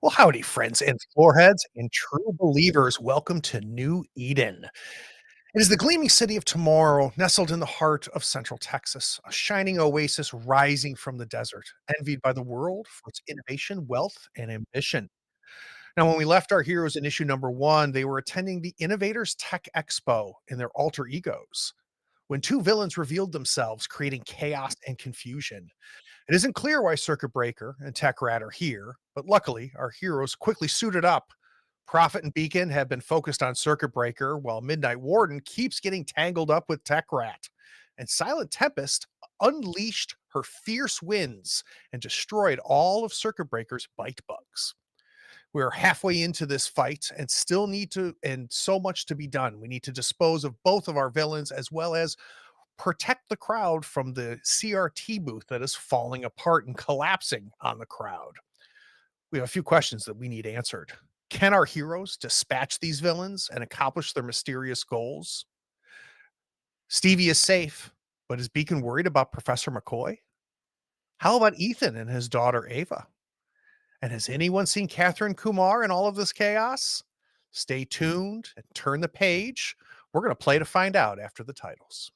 Well, howdy, friends and floorheads and true believers. Welcome to New Eden. It is the gleaming city of tomorrow, nestled in the heart of Central Texas, a shining oasis rising from the desert, envied by the world for its innovation, wealth, and ambition. Now, when we left our heroes in issue number one, they were attending the Innovators Tech Expo in their alter egos when two villains revealed themselves, creating chaos and confusion. It isn't clear why Circuit Breaker and Tech Rat are here, but luckily, our heroes quickly suited up. Prophet and Beacon have been focused on Circuit Breaker, while Midnight Warden keeps getting tangled up with Tech Rat. And Silent Tempest unleashed her fierce winds and destroyed all of Circuit Breaker's bite bugs. We're halfway into this fight and still need to, and so much to be done. We need to dispose of both of our villains as well as protect the crowd from the CRT booth that is falling apart and collapsing on the crowd. We have a few questions that we need answered. Can our heroes dispatch these villains and accomplish their mysterious goals? Stevie is safe, but is Beacon worried about Professor McCoy? How about Ethan and his daughter Ava? And has anyone seen Catherine Kumar in all of this chaos? Stay tuned and turn the page. We're going to play to find out after the titles.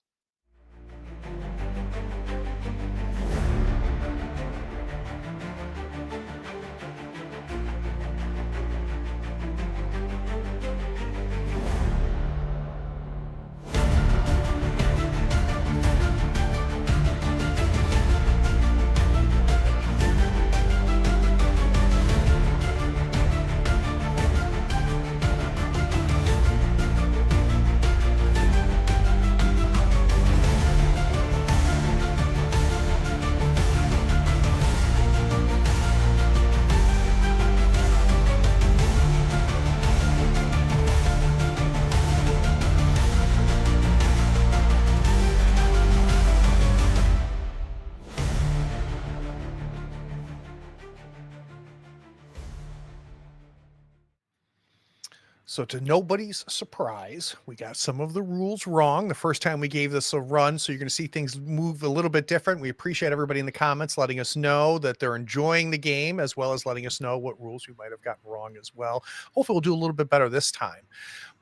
So, to nobody's surprise, we got some of the rules wrong the first time we gave this a run. So, you're going to see things move a little bit different. We appreciate everybody in the comments letting us know that they're enjoying the game, as well as letting us know what rules we might have gotten wrong as well. Hopefully, we'll do a little bit better this time.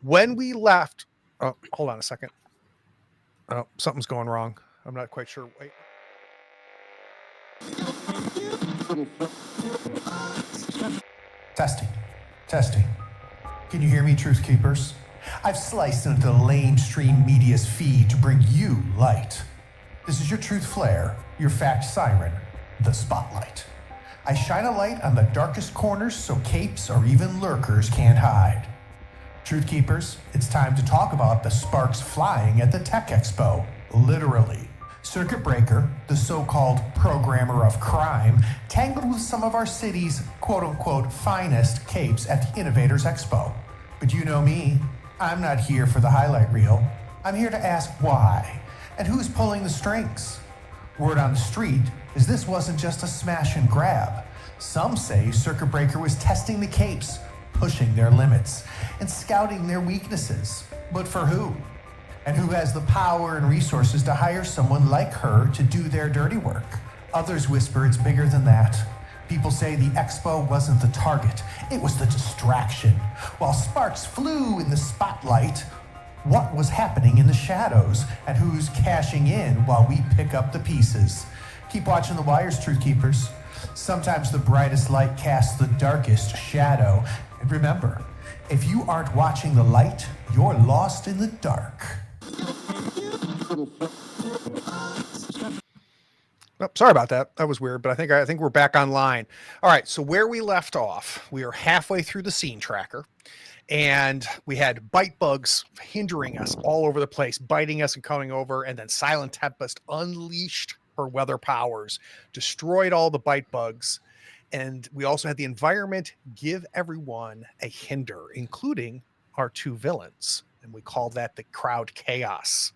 When we left, oh, hold on a second. Oh, something's going wrong. I'm not quite sure. Wait. Testing. Testing. Can you hear me, Truth Keepers? I've sliced into the lamestream media's feed to bring you light. This is your truth flare, your fact siren, the spotlight. I shine a light on the darkest corners so capes or even lurkers can't hide. Truth Keepers, it's time to talk about the sparks flying at the Tech Expo, literally. Circuit Breaker, the so-called programmer of crime, tangled with some of our city's quote-unquote finest capes at the Innovators Expo. But you know me, I'm not here for the highlight reel. I'm here to ask why, and who's pulling the strings. Word on the street is this wasn't just a smash and grab. Some say Circuit Breaker was testing the capes, pushing their limits, and scouting their weaknesses. But for who? And who has the power and resources to hire someone like her to do their dirty work? Others whisper it's bigger than that. People say the expo wasn't the target, it was the distraction. While sparks flew in the spotlight, what was happening in the shadows, and who's cashing in while we pick up the pieces? Keep watching the wires, Truth Keepers. Sometimes the brightest light casts the darkest shadow. And remember, if you aren't watching the light, you're lost in the dark. Oh, sorry about that. That was weird, but I think we're back online. All right, so where we left off, we are halfway through the scene tracker, and we had bite bugs hindering us all over the place, biting us and coming over, and then Silent Tempest unleashed her weather powers, destroyed all the bite bugs, and we also had the environment give everyone a hinder, including our two villains, and we called that the crowd chaos.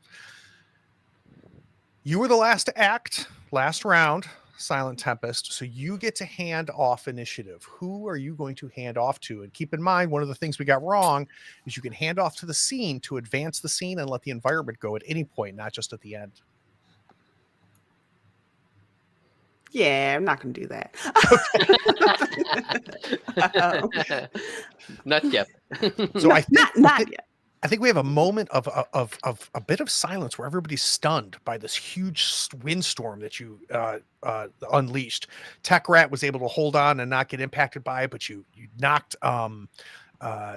You were the last to act, last round, Silent Tempest, so you get to hand off initiative. Who are you going to hand off to? And keep in mind, one of the things we got wrong is you can hand off to the scene to advance the scene and let the environment go at any point, not just at the end. Yeah, I'm not going to do that. Not yet. So No, I think not yet. I think we have a moment of a bit of silence where everybody's stunned by this huge windstorm that you unleashed. Tech Rat was able to hold on and not get impacted by it, but you knocked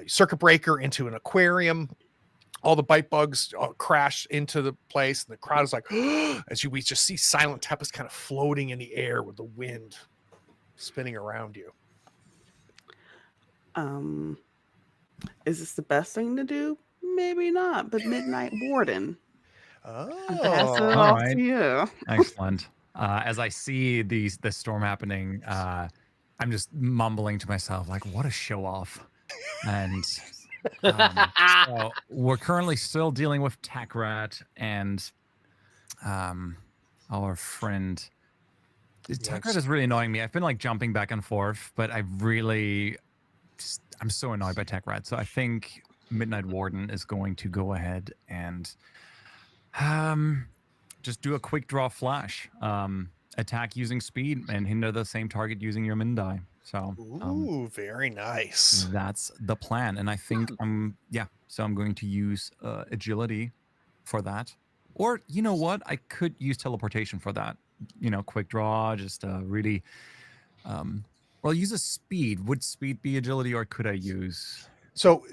Circuit Breaker into an aquarium. All the bite bugs crash into the place, and the crowd is like, we just see Silent Tempest kind of floating in the air with the wind spinning around you. Is this the best thing to do? Maybe not, but Midnight Warden. That's Oh, off right. to you. Excellent. As I see the storm happening, I'm just mumbling to myself, like, what a show off. And so we're currently still dealing with Tech Rat and our friend. Tech Rat is really annoying me. I've been like jumping back and forth, but I'm so annoyed by Tech Rat. So I think Midnight Warden is going to go ahead and just do a quick draw flash. Attack using speed and hinder the same target using your min die. So very nice. That's the plan. And I think so I'm going to use agility for that. Or you know what? I could use teleportation for that. Quick draw, just really use a speed. Would speed be agility, or could I use So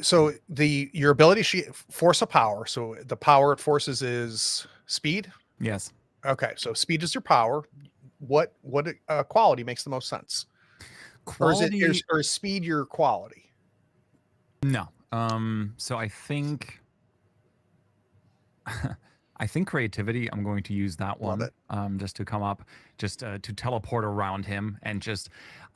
your ability sheet, force of power. So the power it forces is speed. Yes. Okay, so speed is your power. What quality makes the most sense? Quality, or is speed your quality? No. So I think creativity, I'm going to use that one. Just to come up, just to teleport around him, and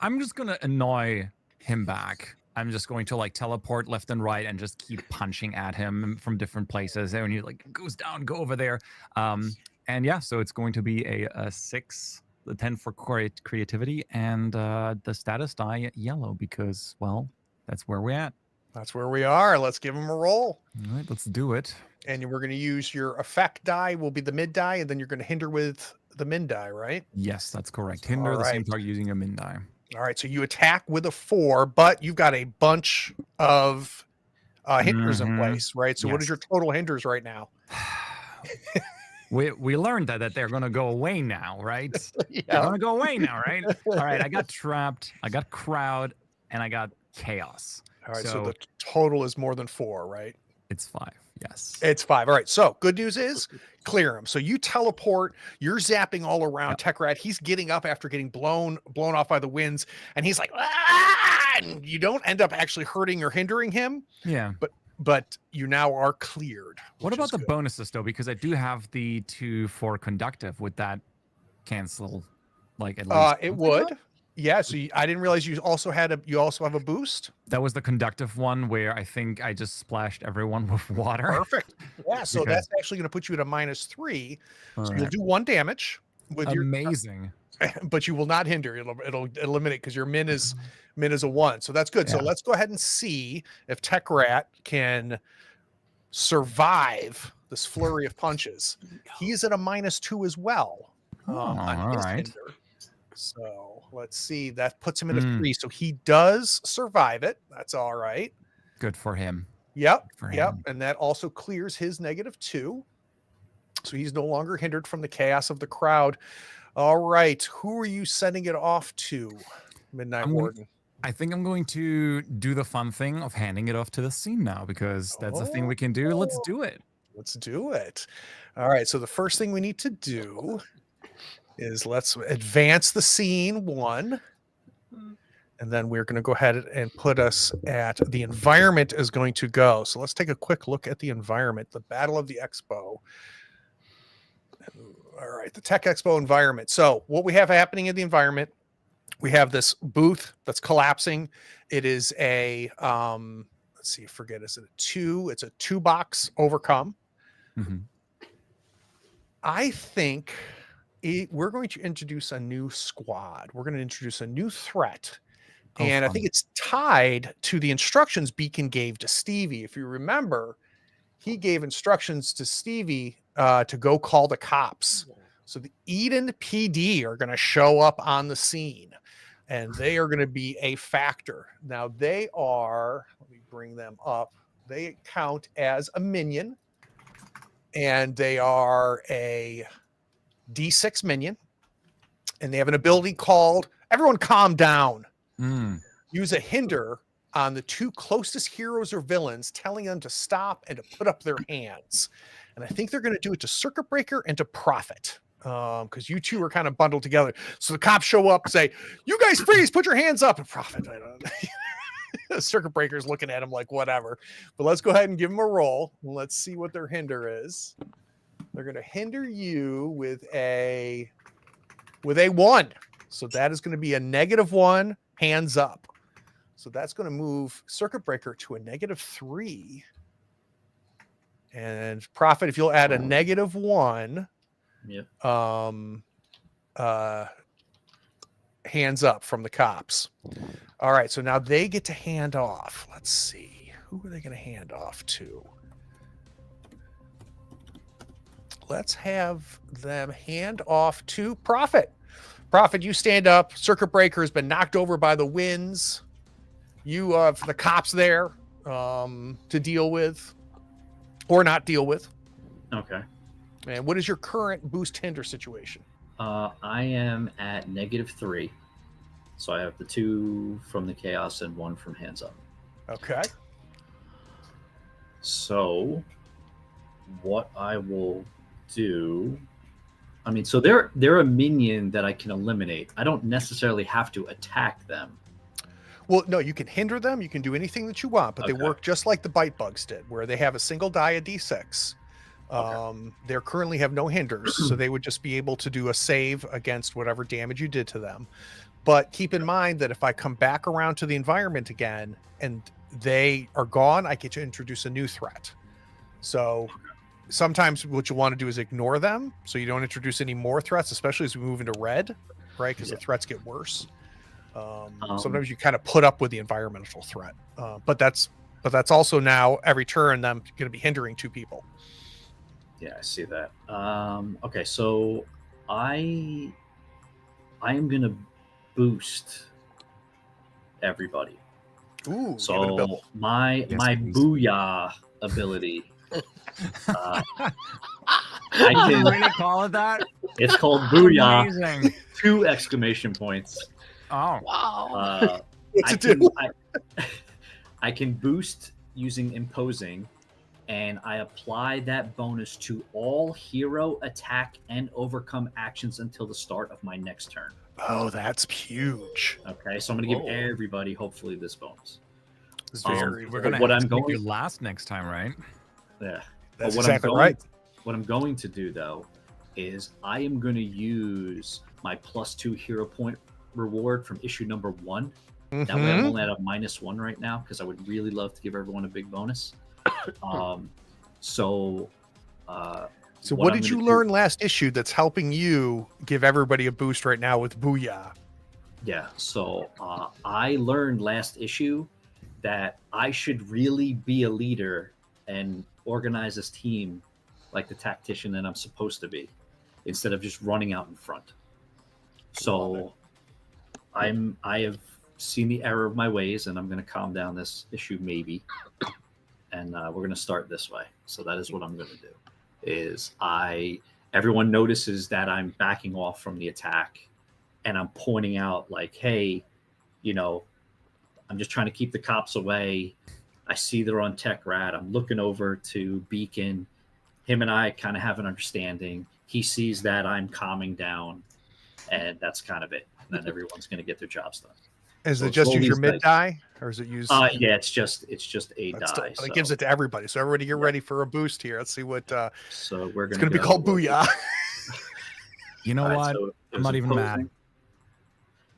I'm just gonna annoy him back. I'm just going to like teleport left and right and just keep punching at him from different places. And when he like goes down, go over there. And yeah, so it's going to be a 6, the 10 for creativity, and the status die yellow because, well, that's where we're at. That's where we are. Let's give him a roll. All right, let's do it. And we're going to use your effect die will be the mid die, and then you're going to hinder with the min die, right? Yes, that's correct. Hinder the same target using a min die. All right, so you attack with a 4, but you've got a bunch of hinders in place, right? So what is your total hinders right now? We learned that they're going to go away now, right? Yeah. They're going to go away now, right? All right, I got trapped, I got crowd, and I got chaos. All right, so the total is more than 4, right? It's 5, yes. It's 5. All right, so good news is clear him. So you teleport, you're zapping all around Tech Rat. He's getting up after getting blown off by the winds, and he's like, ah! And you don't end up actually hurting or hindering him. Yeah. But you now are cleared. What about the bonuses though? Because I do have the 2 for conductive. Would that cancel like at least? It would. Yeah, so I didn't realize you also have a boost. That was the conductive one where I think I just splashed everyone with water. Perfect. Yeah, so that's actually going to put you at a -3. So you'll do 1 damage with amazing. But you will not hinder. It'll eliminate because your min is a 1. So that's good. Yeah. So let's go ahead and see if Tech Rat can survive this flurry of punches. He's at a -2 as well. All right. Hinder. So let's see. That puts him at a 3. So he does survive it. That's all right. Good for him. Yep. And that also clears his -2. So he's no longer hindered from the chaos of the crowd. All right. Who are you sending it off to, Midnight Warden? I think I'm going to do the fun thing of handing it off to the scene now because that's the thing we can do. Let's do it. Let's do it. All right. So the first thing we need to do is let's advance the scene 1. And then we're going to go ahead and put us at the environment is going to go. So let's take a quick look at the environment, the Battle of the Expo. All right, the Tech Expo environment. So what we have happening in the environment, we have this booth that's collapsing. It is a, let's see, forget, is it a 2? It's a 2-box overcome. Mm-hmm. I think we're going to introduce a new squad. We're going to introduce a new threat. And I think it's tied to the instructions Beacon gave to Stevie. If you remember, he gave instructions to Stevie to go call the cops So the Eden PD are going to show up on the scene, and they are going to be a factor. Now they are, let me bring them up. They count as a minion, and they are a D6 minion, and they have an ability called, everyone calm down. Use a hinder on the 2 closest heroes or villains, telling them to stop and to put up their hands. And I think they're going to do it to Circuit Breaker and to Prophet, because you two are kind of bundled together. So the cops show up and say, "You guys freeze, put your hands up." And Prophet, I don't know. Circuit Breaker's looking at him like whatever. But let's go ahead and give them a roll. Let's see what their hinder is. They're going to hinder you with a 1. So that is going to be a -1, hands up. So that's going to move Circuit Breaker to a -3. And Prophet, if you'll add a -1, hands up from the cops. All right, so now they get to hand off. Let's see. Who are they going to hand off to? Let's have them hand off to Prophet. Prophet, you stand up. Circuit Breaker has been knocked over by the winds. You have the cops there to deal with or not deal with. Okay. And what is your current boost hinder situation? I am at -3. So I have the 2 from the chaos and 1 from hands up. Okay. So what I will do, I mean, so they're a minion that I can eliminate. I don't necessarily have to attack them. Well, no, you can hinder them. You can do anything that you want, but they work just like the bite bugs did, where they have a single die of D6. They currently have no hinders, so they would just be able to do a save against whatever damage you did to them. But keep in mind that if I come back around to the environment again and they are gone, I get to introduce a new threat. So sometimes what you want to do is ignore them so you don't introduce any more threats, especially as we move into red, right? Because the threats get worse. Sometimes you kind of put up with the environmental threat, but that's also now every turn them going to be hindering 2 people. Yeah, I see that. Okay, so I am gonna boost everybody. Ooh, so my booyah ability. I can really call it that. It's called booyah. Amazing. 2 exclamation points. Oh wow! What's it do? I can boost using imposing, and I apply that bonus to all hero attack and overcome actions until the start of my next turn. Oh, that's huge. Okay, so I'm going to give everybody hopefully this bonus. We're going to make you last next time, right? Yeah, that's exactly right. What I'm going to do though is I am going to use my +2 hero point reward from issue number 1. That way I'm only at a -1 right now because I would really love to give everyone a big bonus. So what did you learn last issue that's helping you give everybody a boost right now with Booyah? Yeah, so I learned last issue that I should really be a leader and organize this team like the tactician that I'm supposed to be, instead of just running out in front. So I have seen the error of my ways, and I'm going to calm down this issue maybe, and we're going to start this way. So that is what I'm going to do. Is everyone notices that I'm backing off from the attack, and I'm pointing out like, hey, I'm just trying to keep the cops away. I see they're on Tech Rat. I'm looking over to Beacon. Him and I kind of have an understanding. He sees that I'm calming down, and that's kind of it. And then everyone's going to get their jobs done. Is it just use your mid die, or is it use? Yeah, it's just a die. It gives it to everybody. So everybody, get ready for a boost here. Let's see what. So we're going to be called Booyah. You know what? So I'm not even mad.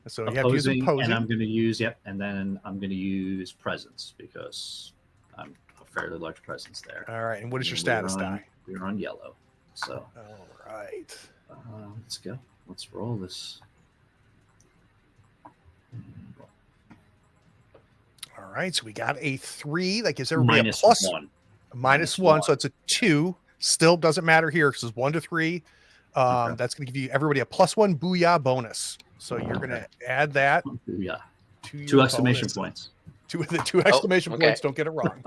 So you have to use opposing, and I'm going to use and then I'm going to use presence because I'm a fairly large presence there. All right, and what is your status die? We're on yellow. So all right, let's go. Let's roll this. All right, so we got a 3. That gives everybody a +1. -1. -1, so it's a 2. Still doesn't matter here because it's 1 to 3. Okay. That's going to give you everybody a +1 booyah bonus. So you're going to add that Yeah. to your 2 exclamation bonus. points. The 2 exclamation okay. points. Don't get it wrong.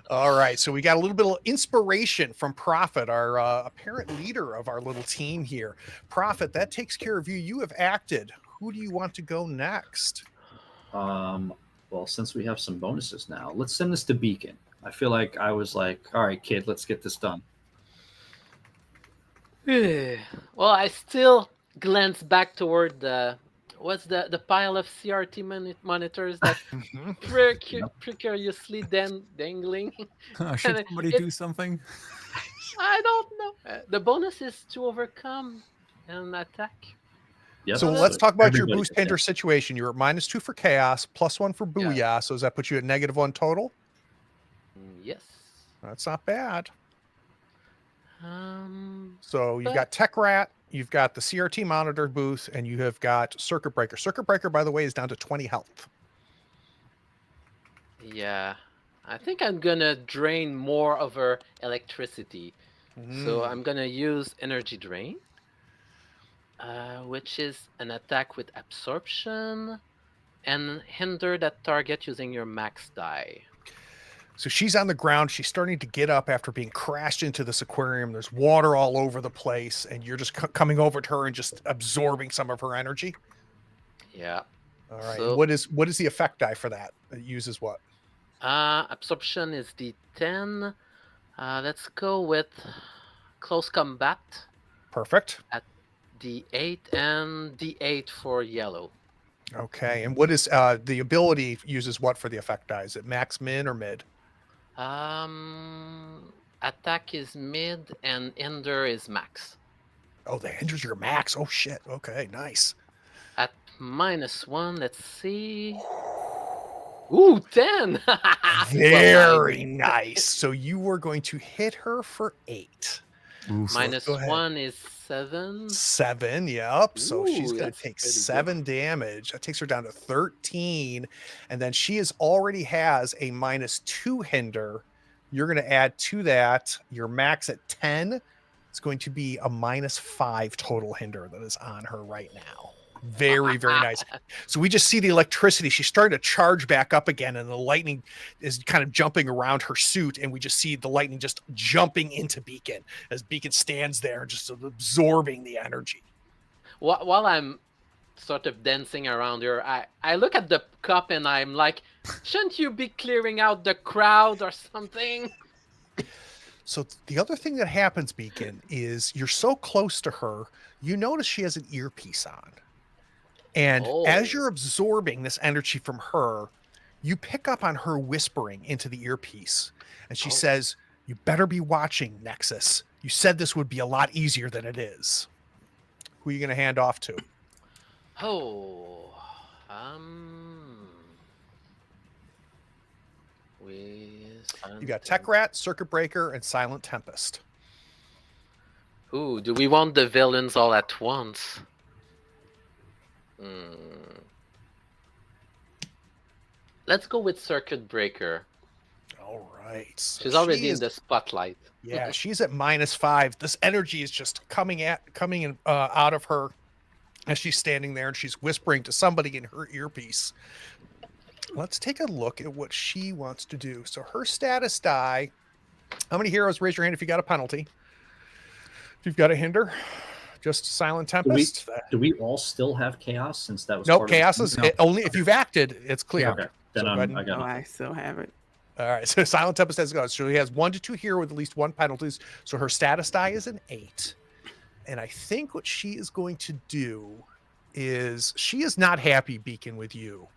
All right. So we got a little bit of inspiration from Prophet, our apparent leader of our little team here. Prophet, that takes care of you. You have acted. Who do you want to go next? Well, since we have some bonuses now, let's send this to Beacon. I feel like I was like, all right, kid, let's get this done. Well, I still glance back toward the pile of CRT monitors that precariously dangling. Should And somebody do something? I don't know. The bonus is to overcome an attack. Yep. So let's talk about your Everybody boost gets hinder that. situation. You're at -2 for chaos, +1 for booyah. So does that put you at -1 total? Yes. That's not bad. Um. So you've got Tech Rat, you've got the CRT monitor booth, and you have got Circuit Breaker. Circuit Breaker, by the way, is down to 20 health. Yeah. I think I'm gonna drain more of her electricity. So I'm gonna use energy drain, which is an attack with absorption, and hinder that target using your max die. So she's on the ground. She's starting to get up after being crashed into this aquarium. There's water all over the place, and you're just coming over to her and just absorbing some of her energy. Yeah. All right. So, And what is the effect die for that? It uses what? absorption is D10. Let's go with close combat Perfect. at D8 and D8 for yellow. Okay. And what is the ability uses what for the effect die? Is it max, min, or mid? Attack is mid and hinder is max. Oh, the hinder's your max. Oh shit. Okay, nice. At -1, let's see. Ooh, 10. Very nice. So you were going to hit her for 8. Ooh, So let's go ahead. -1 is 7. 7, yep. So she's Ooh, going to that's take pretty good. 7 damage. That takes her down to 13. And then she already has a -2 hinder. You're going to add to that your max at 10. It's going to be a -5 total hinder that is on her right now. Very, very nice. So we just see the electricity. She's starting to charge back up again, and the lightning is kind of jumping around her suit. And we just see the lightning just jumping into Beacon as Beacon stands there, just absorbing the energy. While I'm sort of dancing around her, I look at the cup and I'm like, shouldn't you be clearing out the crowd or something? So the other thing that happens, Beacon, is you're so close to her, you notice she has an earpiece on. And as you're absorbing this energy from her, you pick up on her whispering into the earpiece. And she says, "You better be watching, Nexus. You said this would be a lot easier than it is." Who are you going to hand off to? You got Tech Rat, Circuit Breaker, and Silent Tempest. Ooh, do we want the villains all at once? Let's go with Circuit Breaker. All right. So She's already in the spotlight. Yeah, she's at -5. This energy is just coming in out of her as she's standing there, and she's whispering to somebody in her earpiece. Let's take a look at what she wants to do. So her status die. How many heroes? Raise your hand if you got a penalty. If you've got a hinder, just Silent Tempest. Do we all still have chaos since that was? Nope, part chaos of is only if you've acted. It's clear. Okay, then So I got Oh, it. I still have it. All right, so Silent Tempest has gone. So he has 1 to 2 hero with at least 1 penalties. So her status die is an 8. And I think what she is going to do is she is not happy, Beacon, with you.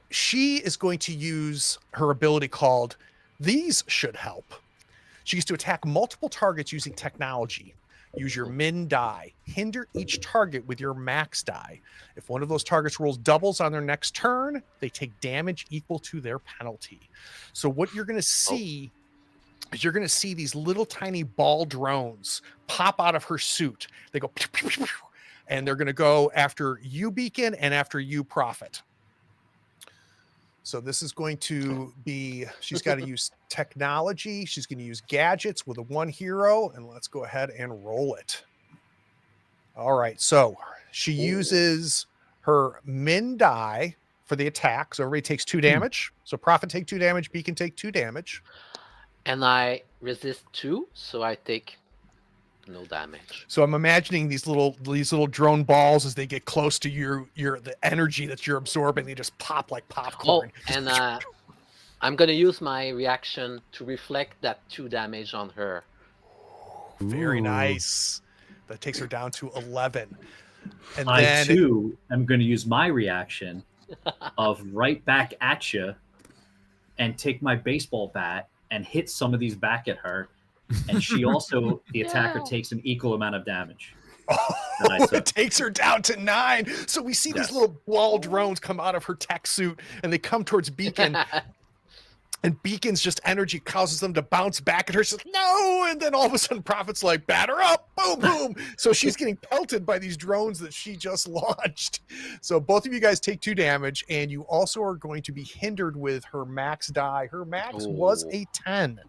She is going to use her ability called These Should Help. She gets to attack multiple targets using technology. Use your min die. Hinder each target with your max die. If one of those targets rolls doubles on their next turn, they take damage equal to their penalty. So what you're going to see is you're going to see these little tiny ball drones pop out of her suit. They go, pew, pew, pew, pew, and they're going to go after you, Beacon, and after you, Prophet. So this is going to be, she's got to use technology. She's going to use gadgets with a 1 hero, and let's go ahead and roll it. All right. So she uses her min die for the attack. So everybody takes 2 damage. So Prophet take 2 damage. Beacon take 2 damage. And I resist 2, so I take no damage. So I'm imagining these little drone balls as they get close to the energy that you're absorbing, they just pop like popcorn. Oh, and I'm gonna use my reaction to reflect that 2 damage on her. Very nice. That takes her down to 11. And I then too am going to use my reaction of right back at you and take my baseball bat and hit some of these back at her. And she also, the attacker, takes an equal amount of damage. It takes her down to 9. So we see these little ball drones come out of her tech suit, and they come towards Beacon. And Beacon's just energy causes them to bounce back at her. She's like, no! And then all of a sudden, Prophet's like, batter up! Boom, boom! So she's getting pelted by these drones that she just launched. So both of you guys take 2 damage, and you also are going to be hindered with her max die. Her max was a 10.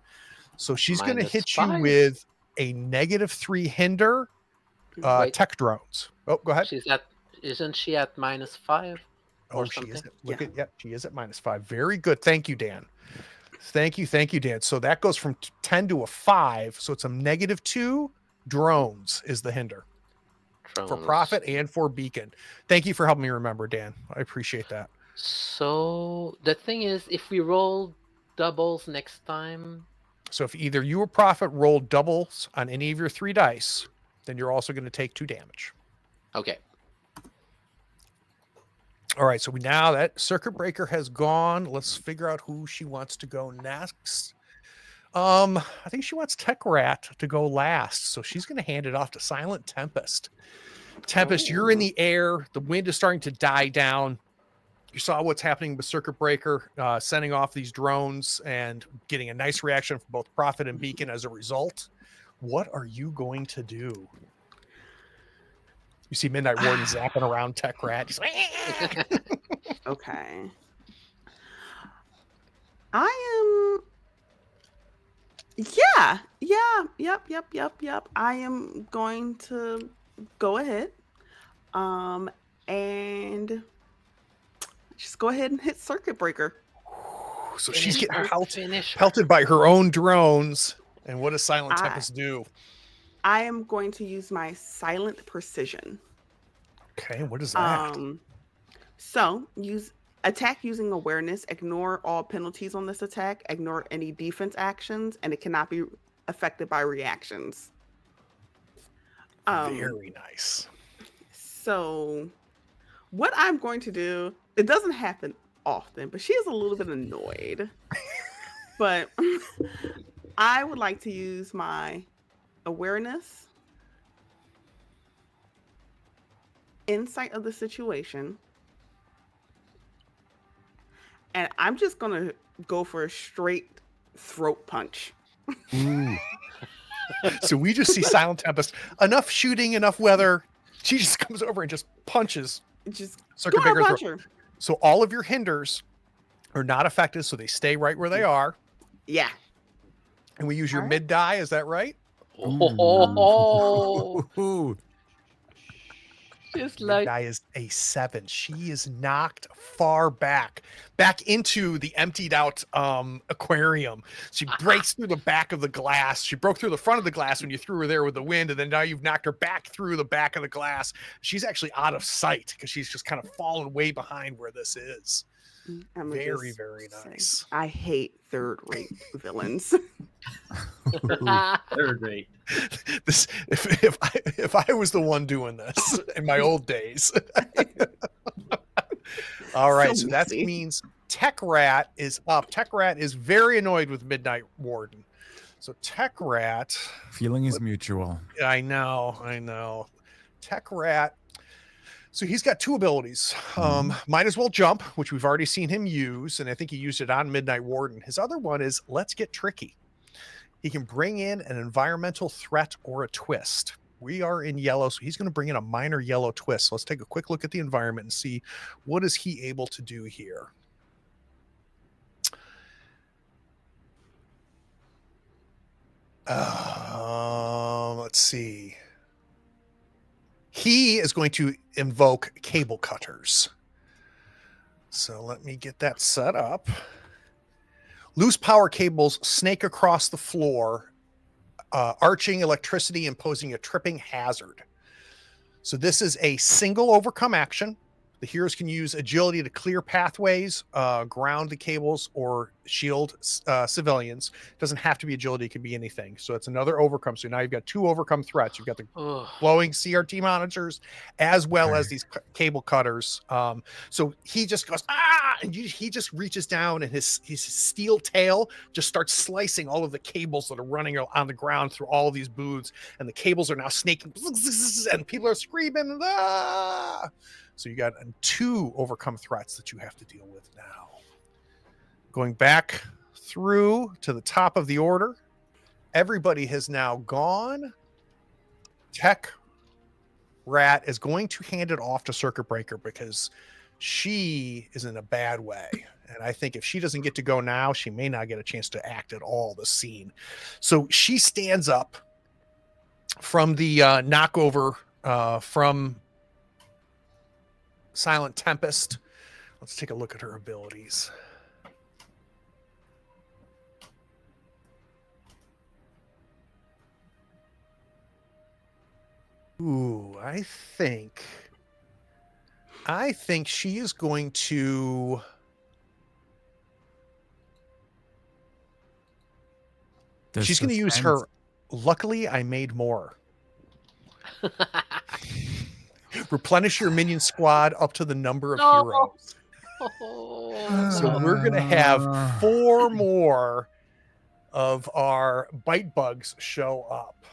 So she's going to hit you with a -3 hinder tech drones. Oh, go ahead. Isn't she at -5? Oh, she is. She is at -5. Very good. Thank you, Dan. Thank you, Dan. So that goes from 10 to a 5. So it's a -2 drones is the hinder for Prophet and for Beacon. Thank you for helping me remember, Dan. I appreciate that. So the thing is, if we roll doubles next time. So if either you or Prophet roll doubles on any of your 3 dice, then you're also going to take 2 damage. Okay. All right, so now that circuit breaker has gone, let's figure out who she wants to go next. I think she wants Tech Rat to go last, so she's going to hand it off to Silent Tempest. Tempest, you're in the air. The wind is starting to die down. You saw what's happening with circuit breaker, sending off these drones and getting a nice reaction from both Prophet and Beacon as a result. What are you going to do? You see Midnight Warden zapping around Tech Rat. He's like, okay. I am. Yeah. Yep. I am going to go ahead. And just go ahead and hit circuit breaker. So she's getting pelted by her own drones. And what does Silent Tempest do? I am going to use my silent precision. Okay, what is that? So attack using awareness. Ignore all penalties on this attack. Ignore any defense actions, and it cannot be affected by reactions. Very nice. So what I'm going to do, it doesn't happen often, but she is a little bit annoyed. But I would like to use my awareness, insight of the situation, and I'm just gonna go for a straight throat punch. So we just see Silent Tempest, enough shooting, enough weather. She just comes over and just punches. Just circuit breaker throat. So all of your hinders are not affected, so they stay right where they are. Yeah. And we use your mid die, is that right? Oh. Just like die is a 7. She is knocked far back into the emptied out aquarium. She breaks through the back of the glass. She broke through the front of the glass when you threw her there with the wind, and then now you've knocked her back through the back of the glass. She's actually out of sight because she's just kind of fallen way behind where this is. Very, very nice. I hate third-rate villains. Third rate. This, if I was the one doing this in my old days. All right, so that means Tech Rat is up. Tech Rat is very annoyed with Midnight Warden. So Tech Rat, feeling is mutual. I know. Tech Rat. So he's got 2 abilities. Might as well jump, which we've already seen him use, and I think he used it on Midnight Warden. His other one is Let's Get Tricky. He can bring in an environmental threat or a twist. We are in yellow, so he's going to bring in a minor yellow twist. So let's take a quick look at the environment and see what is he able to do here. Let's see. He is going to invoke cable cutters. So let me get that set up. Loose power cables snake across the floor, arching electricity and posing a tripping hazard. So this is a single overcome action. The heroes can use agility to clear pathways, ground the cables, or shield civilians. It doesn't have to be agility. It could be anything. So it's another overcome. So now you've got 2 overcome threats. You've got the glowing CRT monitors as well as these cable cutters. So he just goes, and he just reaches down and his steel tail just starts slicing all of the cables that are running on the ground through all of these booths. And the cables are now snaking and people are screaming. Ah! So you got 2 overcome threats that you have to deal with now. Going back through to the top of the order, everybody has now gone. Tech Rat is going to hand it off to Circuit Breaker because she is in a bad way. And I think if she doesn't get to go now, she may not get a chance to act at all this scene. So she stands up from the knockover from Silent Tempest. Let's take a look at her abilities. Ooh, I think she is going to she's going to use her luckily I made more. Replenish your minion squad up to the number of heroes. So we're going to have 4 more of our bite bugs show up.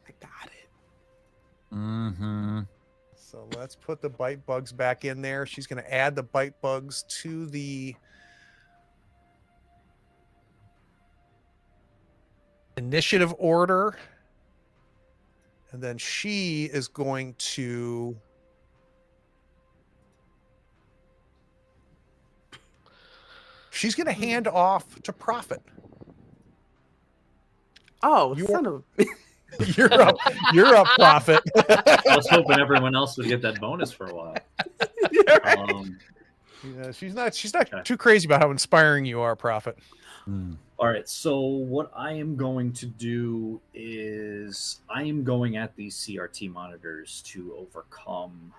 I got it. Mm-hmm. So let's put the bite bugs back in there. She's going to add the bite bugs to the initiative order. And then she is going to hand off to Prophet. Oh, son of you're up, Prophet. I was hoping everyone else would get that bonus for a while. Yeah, right. Yeah, she's not too crazy about how inspiring you are, Prophet. All right, so what I am going to do is I am going at these CRT monitors to overcome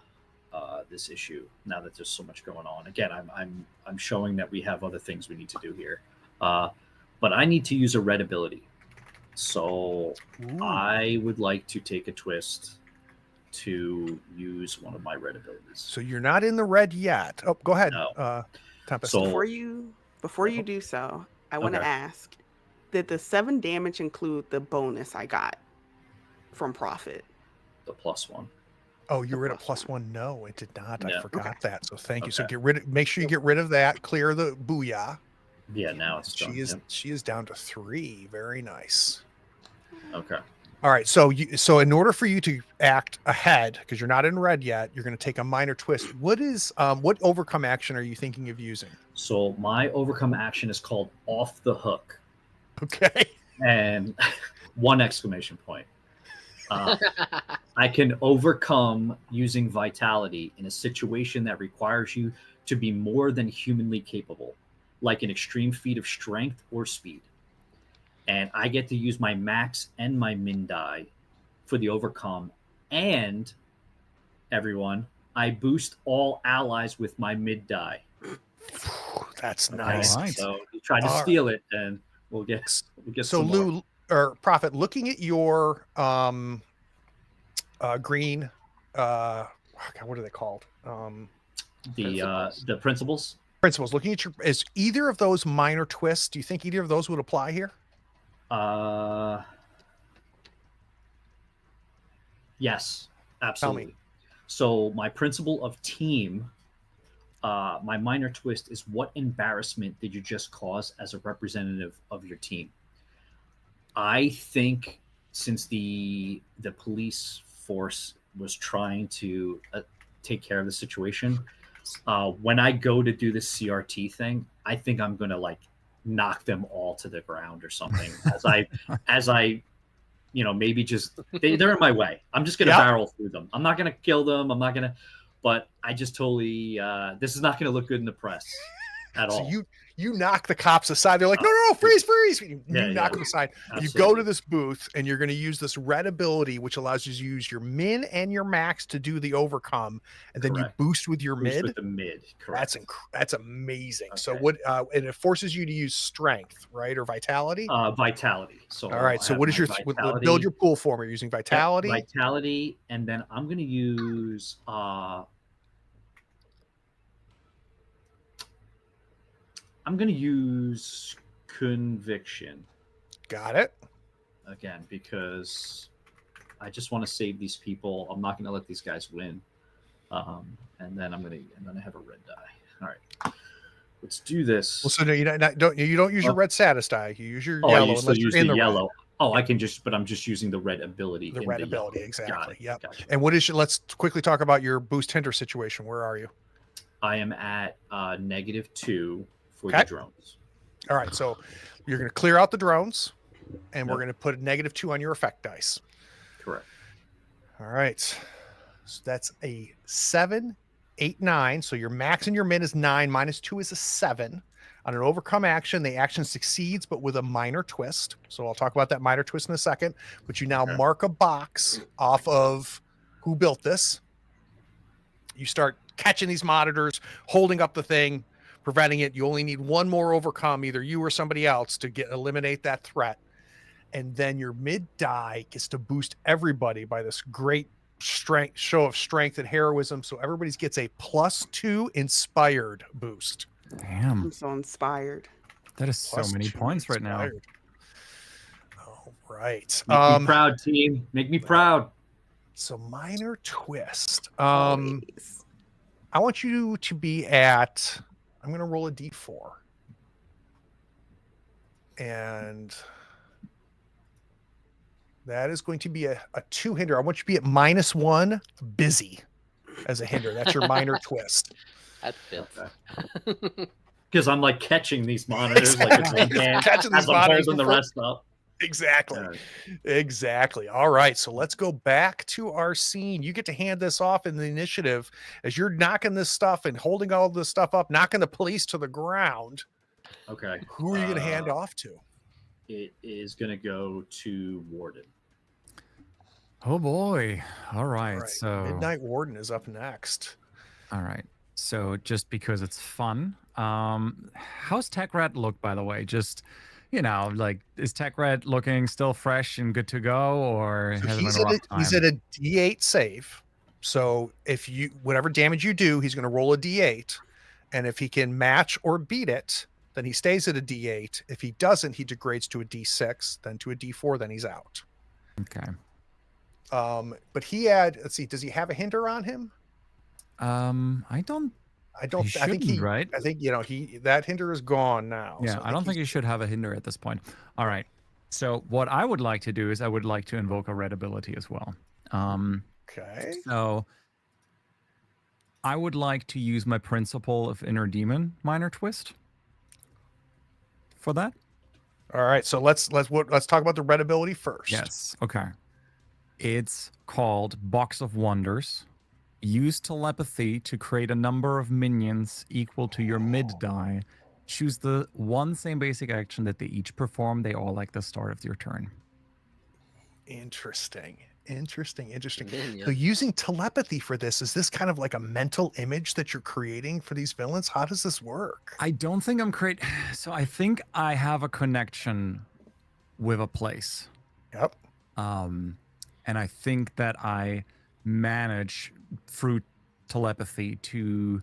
this issue. Now that there's so much going on, again, I'm showing that we have other things we need to do here, but I need to use a red ability. So I would like to take a twist to use one of my red abilities. So you're not in the red yet. Oh, go ahead, No. Tempest. So Before you do so, I want to ask, did the 7 damage include the bonus I got from Prophet? The +1. Oh, you were at a +1. No, it did not. Yeah. I forgot that. So thank you. So make sure you get rid of that. Clear the booyah. Yeah, now it's done. She is down to 3. Very nice. Okay. All right. So in order for you to act ahead, because you're not in red yet, you're going to take a minor twist. What overcome action are you thinking of using? So my overcome action is called Off the Hook. Okay. And 1 exclamation point. I can overcome using vitality in a situation that requires you to be more than humanly capable, like an extreme feat of strength or speed. And I get to use my max and my min die for the overcome. And everyone, I boost all allies with my mid die. That's nice. Right. So you try to steal it, and we'll get so some Lou more. or Prophet, looking at your green what are they called? The principles. Principles. Looking at is either of those minor twists? Do you think either of those would apply here? Yes, absolutely. So my principle of team, my minor twist is, what embarrassment did you just cause as a representative of your team? I think since the police force was trying to take care of the situation, when I go to do this CRT thing, I think I'm gonna knock them all to the ground or something as I maybe just they're in my way. I'm just gonna barrel through them. I'm not gonna kill them. I'm not gonna, but I just totally this is not gonna look good in the press at all. So you knock the cops aside. They're like, no, freeze. You knock them aside. Absolutely. You go to this booth and you're going to use this red ability, which allows you to use your min and your max to do the overcome. And then you boost with your mid. With the mid. Correct. That's amazing. Okay. So and it forces you to use strength, right? Or vitality? Vitality. So all right. So what is your, build your pool for me? You're using vitality? Vitality. And then I'm going to use, I'm going to use conviction. Got it. Again, because I just want to save these people. I'm not going to let these guys win. And then I have a red die. All right, let's do this. Well, so no, you don't use your red status die. You use your yellow. I still use the yellow. Red. I can but I'm just using the red ability. The red ability, exactly. Yep. Gotcha. And let's quickly talk about your boost hinder situation. Where are you? I am at -2 for the drones. All right, so you're going to clear out the drones, and we're going to put a -2 on your effect dice. Correct. All right, so that's a 7, 8, 9. So your max and your min is 9. -2 is a 7. On an overcome action, the action succeeds, but with a minor twist. So I'll talk about that minor twist in a second. But you now mark a box off of who built this. You start catching these monitors, holding up the thing, preventing it. You only need one more overcome, either you or somebody else, to eliminate that threat. And then your mid die gets to boost everybody by this great show of strength and heroism. So everybody gets a +2 inspired boost. Damn. I'm so inspired. That is so many points right now. All right. Make me proud, team. Make me proud. So minor twist. I want you to be at, I'm going to roll a D4. And that is going to be a 2 hinder. I want you to be at -1 busy as a hinder. That's your minor twist. That fits. Because I'm like catching these monitors like it's one hand catching these as I'm monitors holding the rest up. Exactly. Exactly. All right. So let's go back to our scene. You get to hand this off in the initiative as you're knocking this stuff and holding all this stuff up, knocking the police to the ground. Okay. Who are you going to hand off to? It is going to go to Warden. Oh boy. All right. So Midnight Warden is up next. All right. So just because it's fun, how's Tech Rat look, by the way? Just, like, is Tech Rat looking still fresh and good to go, or so has he's, it been a rough time? He's at a D8 save. So if whatever damage you do, he's going to roll a D8. And if he can match or beat it, then he stays at a D8. If he doesn't, he degrades to a D6, then to a D4, then he's out. Okay. But he had, let's see, does he have a hinder on him? I think right? I think, that hinder is gone now. Yeah, so I don't think you should have a hinder at this point. All right. So what I would like to do is I would like to invoke a red ability as well. Okay. So I would like to use my Principle of Inner Demon minor twist for that. All right. So let's talk about the red ability first. Yes. Okay. It's called Box of Wonders. Use telepathy to create a number of minions equal to your mid die. Choose the one same basic action that they each perform. They all like the start of your turn. Interesting. Minion. So using telepathy for this, is this kind of like a mental image that you're creating for these villains? How does this work? I don't think I'm creating. So I think I have a connection with a place. Yep. And I think that I manage through telepathy to,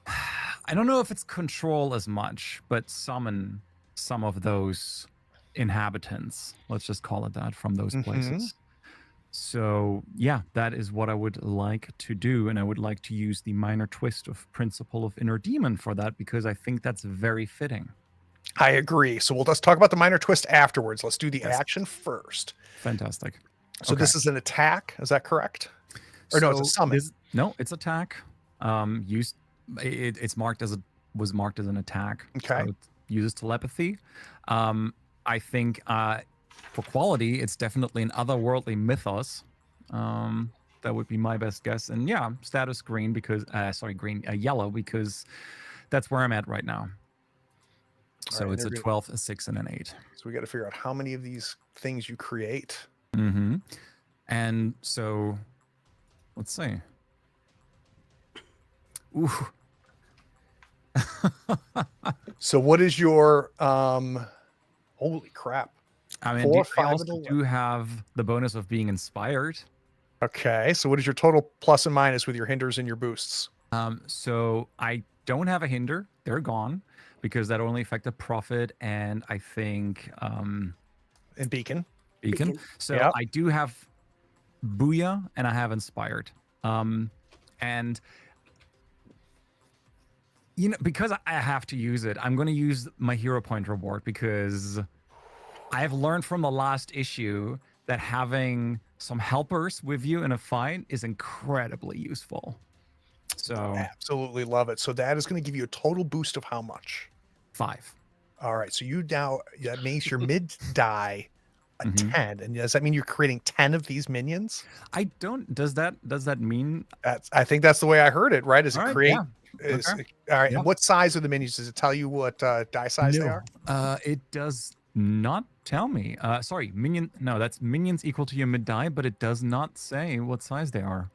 I don't know if it's control as much, but summon some of those inhabitants, let's just call it that, from those places. So yeah, that is what I would like to do, and I would like to use the minor twist of Principle of Inner Demon for that, because I think that's very fitting. I agree. So let's talk about the minor twist afterwards. Let's do the action first. Fantastic. So this is an attack, is that correct? Or no, it's a summon. No, it's attack. It's marked as was marked as an attack. Okay. So uses telepathy. I think for quality, it's definitely an otherworldly mythos. That would be my best guess. And yeah, status green because yellow because that's where I'm at right now. So Right, it's a 12, a 6, and an 8. So we got to figure out how many of these things you create. Mm-hmm. And so, let's see. Ooh. So what is your holy crap? I mean, 4, I 5, also and 11. do have the bonus of being inspired. Okay, so what is your total plus and minus with your hinders and your boosts? So I don't have a hinder; they're gone because that only affected profit and I think And beacon. beacon. Beacon. So Yep. I do have booyah and I have inspired. And you know, because I have to use it, I'm going to use my hero point reward because I've learned from the last issue that having some helpers with you in a fight is incredibly useful. So Absolutely love it. So that is going to give you a total boost of how much? 5. All right. So you now, that makes your mid die a Mhm. 10. And does that mean you're creating 10 of these minions? I don't. Does that mean? I think that's the way I heard it, right? Is it All right, create? yeah. Is Okay. all right. Yeah. And what size are the minions? Does it tell you what die size they are? It does not tell me. Sorry, minion. No, that's minions equal to your mid die, but it does not say what size they are.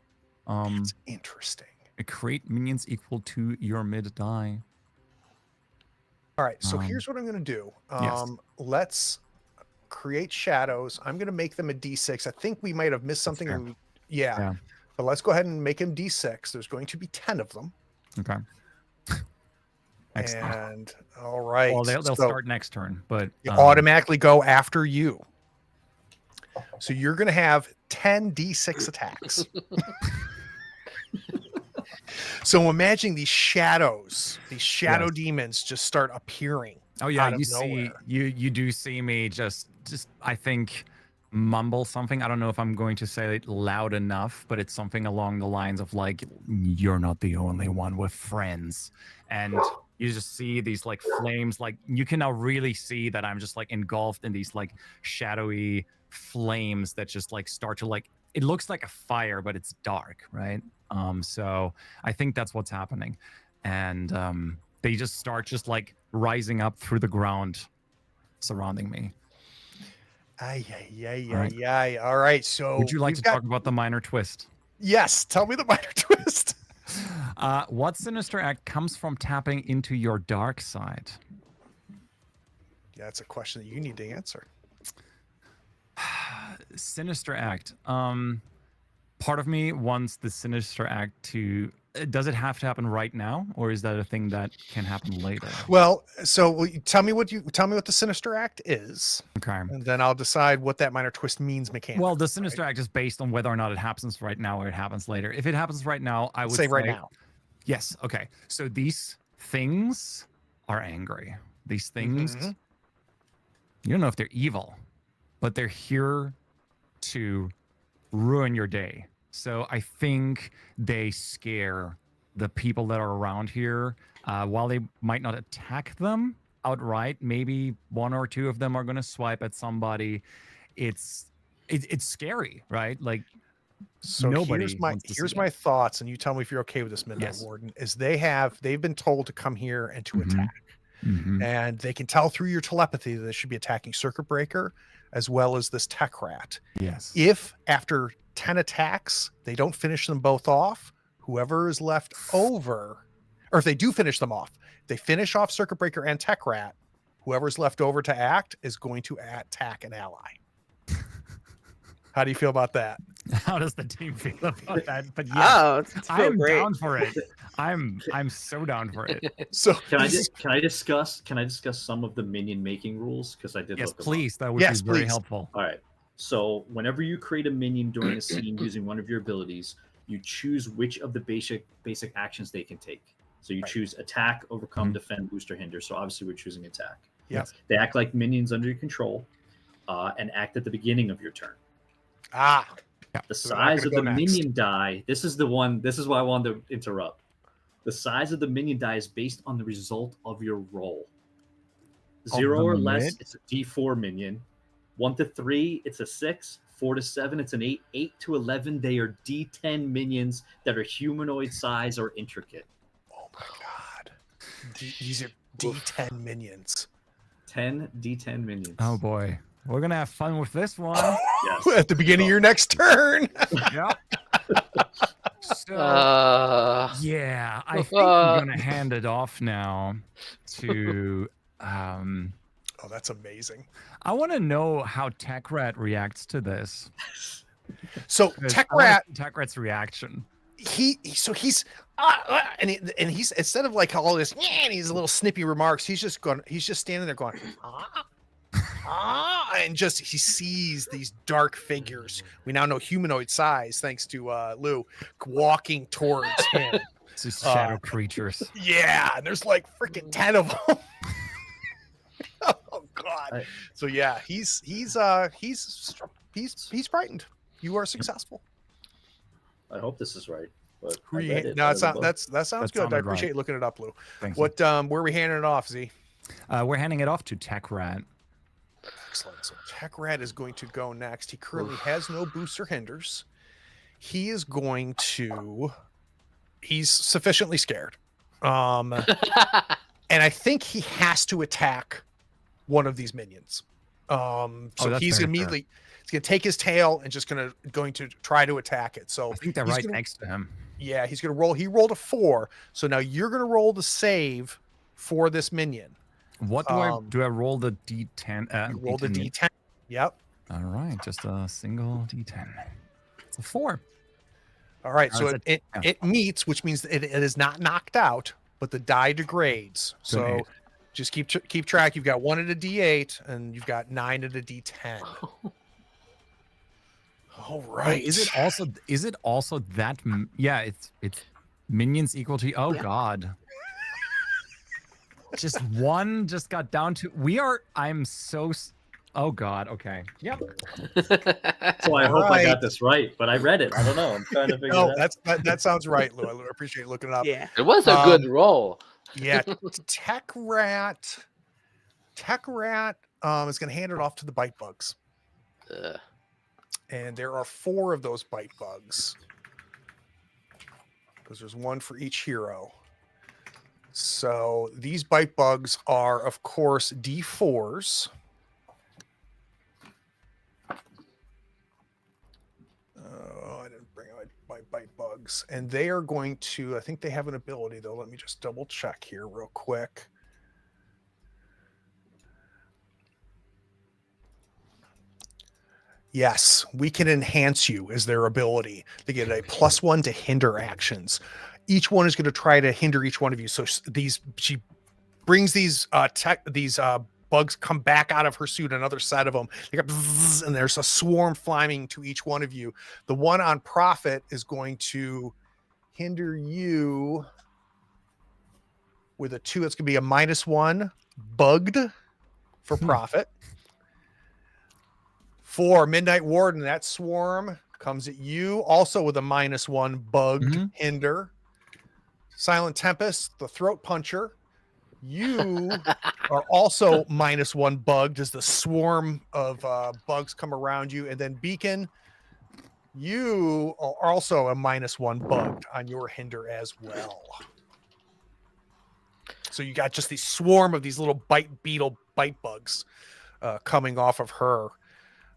That's interesting. Create minions equal to your mid die. All right. So Um, here's what I'm going to do. yes. Let's create shadows. I'm going to make them a D6. I think we might have missed something. fair. Yeah. Yeah. But let's go ahead and make them D6. There's going to be 10 of them. Okay. Excellent. And all right. Well, they'll so start next turn, but they automatically go after you. So you're going to have 10 D6 attacks. So imagine these shadows, these shadow demons just start appearing. Oh yeah, out of you see, nowhere. you do see me just I think mumble something. I don't know if I'm going to say it loud enough, but it's something along the lines of like, "You're not the only one with friends," and you just see these like flames. Like you can now really see that I'm just like engulfed in these like shadowy flames that just like start to like. It looks like a fire, but it's dark, right? So I think that's what's happening, and they just start just like rising up through the ground surrounding me. Ay, ay, ay, ay, ay. All right. So Would you like we've to got- talk about the minor twist? Yes. Tell me the minor twist. What sinister act comes from tapping into your dark side? Yeah, that's a question that you need to answer. Sinister act. Part of me wants the sinister act to. Does it have to happen right now, or is that a thing that can happen later? Well, so will you tell me what the sinister act is, Okay. and then I'll decide what that minor twist means mechanically. Well, the sinister act is based on whether or not it happens right now or it happens later. If it happens right now, I would say right now. Yes. Okay. So these things are angry. These things, Mhm. you don't know if they're evil, but they're here to ruin your day. So I think they scare the people that are around here. While they might not attack them outright, maybe one or two of them are going to swipe at somebody. It's scary, right? Like So nobody here's wants to see my that. thoughts, and you tell me if you're okay with this, Midnight Yes. Warden. Is they've been told to come here and to Mhm. attack, Mhm. and they can tell through your telepathy that they should be attacking Circuit Breaker as well as this Tech Rat. Yes. If after 10 attacks they don't finish them both off, whoever is left over, or if they do finish them off, they finish off Circuit Breaker and Tech Rat, whoever's left over to act is going to attack an ally. How do you feel about that? How does the team feel about that? But yes, Oh, it's I'm great. down for it. I'm so down for it. So Can I discuss some of the minion making rules? Because I did Yes, look them up. please. That would Yes, be very please. helpful. All right. So whenever you create a minion during a scene using one of your abilities, you choose which of the basic actions they can take. So you Right. choose attack, overcome, Mhm. defend, boost, or hinder. So obviously we're choosing attack. Yep. They act like minions under your control, and act at the beginning of your turn. The So we're not size gonna of go the next. minion die. This is why I wanted to interrupt. The size of the minion die is based on the result of your roll. 0 the or less, mid? it's a D4 minion. 1 to 3, it's a 6. 4 to 7, it's an 8. 8 to 11, they are D10 minions that are humanoid size or intricate. Oh my god. These are D10 minions. 10 D10 minions. Oh boy, we're gonna have fun with this one. Yes. At the beginning of your next turn. Yep. So yeah, I think I'm gonna hand it off now to. Oh, that's amazing. I want to know how Tech Rat reacts to this. So 'Cause Tech I wanna Rat, see Tech Rat's reaction. he's and he's instead of like all this and these little snippy remarks, he's just standing there going and just he sees these dark figures. We now know humanoid size thanks to Lou walking towards him. It's just shadow creatures. Yeah, and there's like freaking 10 of them. Oh god. So yeah, he's frightened. You are successful. I hope this is right. But Who I are you? read it No, out it's of not. the book. That sounds That good. I sounded appreciate right. looking it up, Lou. Thanks. What? Where are we handing it off, Z? We're handing it off to Tech Rat. Excellent. So Tech Rat is going to go next. He currently has no boosts or hinders. He is going to. He's sufficiently scared, and I think he has to attack one of these minions. So that's he's very immediately. He's going to take his tail and just going to try to attack it. So I think they're he's right gonna- next to him. Yeah, he's going to roll. He rolled a 4. So now you're going to roll the save for this minion. What do I roll the D10? You rolled a D10? D10. Yep. All right, just a single D10. It's a 4. All right. How So does it meets, which means it is not knocked out, but the die degrades. So Great. just keep track. You've got 1 at a D8 and you've got 9 at a D10. All right. Is it also that? Yeah, it's minions equal to. Oh Yeah. God. Just one just got down to. I'm so. Oh God. Okay. Yep. So I hope I Right. got this right, but I read it. I don't know. I'm trying to figure No, it out. that sounds right, Lou. I appreciate looking it up. Yeah. It was a good roll. Yeah. Tech Rat is going to hand it off to the bite bugs. Ugh. And there are 4 of those bite bugs because there's 1 for each hero. So these bite bugs are, of course, D4s. Oh, I didn't bring my bite bugs. And they are going to, I think they have an ability, though. Let me just double check here real quick. Yes, we can enhance you as their ability. They get a +1 to hinder actions. Each one is going to try to hinder each one of you. So she brings these bugs come back out of her suit, another set of them. They got bzzz, and there's a swarm flying to each one of you. The one on Prophet is going to hinder you with a 2. It's going to be a -1 bugged for Prophet. 4 Midnight Warden, that swarm comes at you also with a -1 bugged hinder. Silent Tempest, the throat puncher. You are also -1 bugged as the swarm of bugs come around you. And then Beacon, you are also a -1 bugged on your hinder as well. So you got just these swarm of these little bite bugs coming off of her.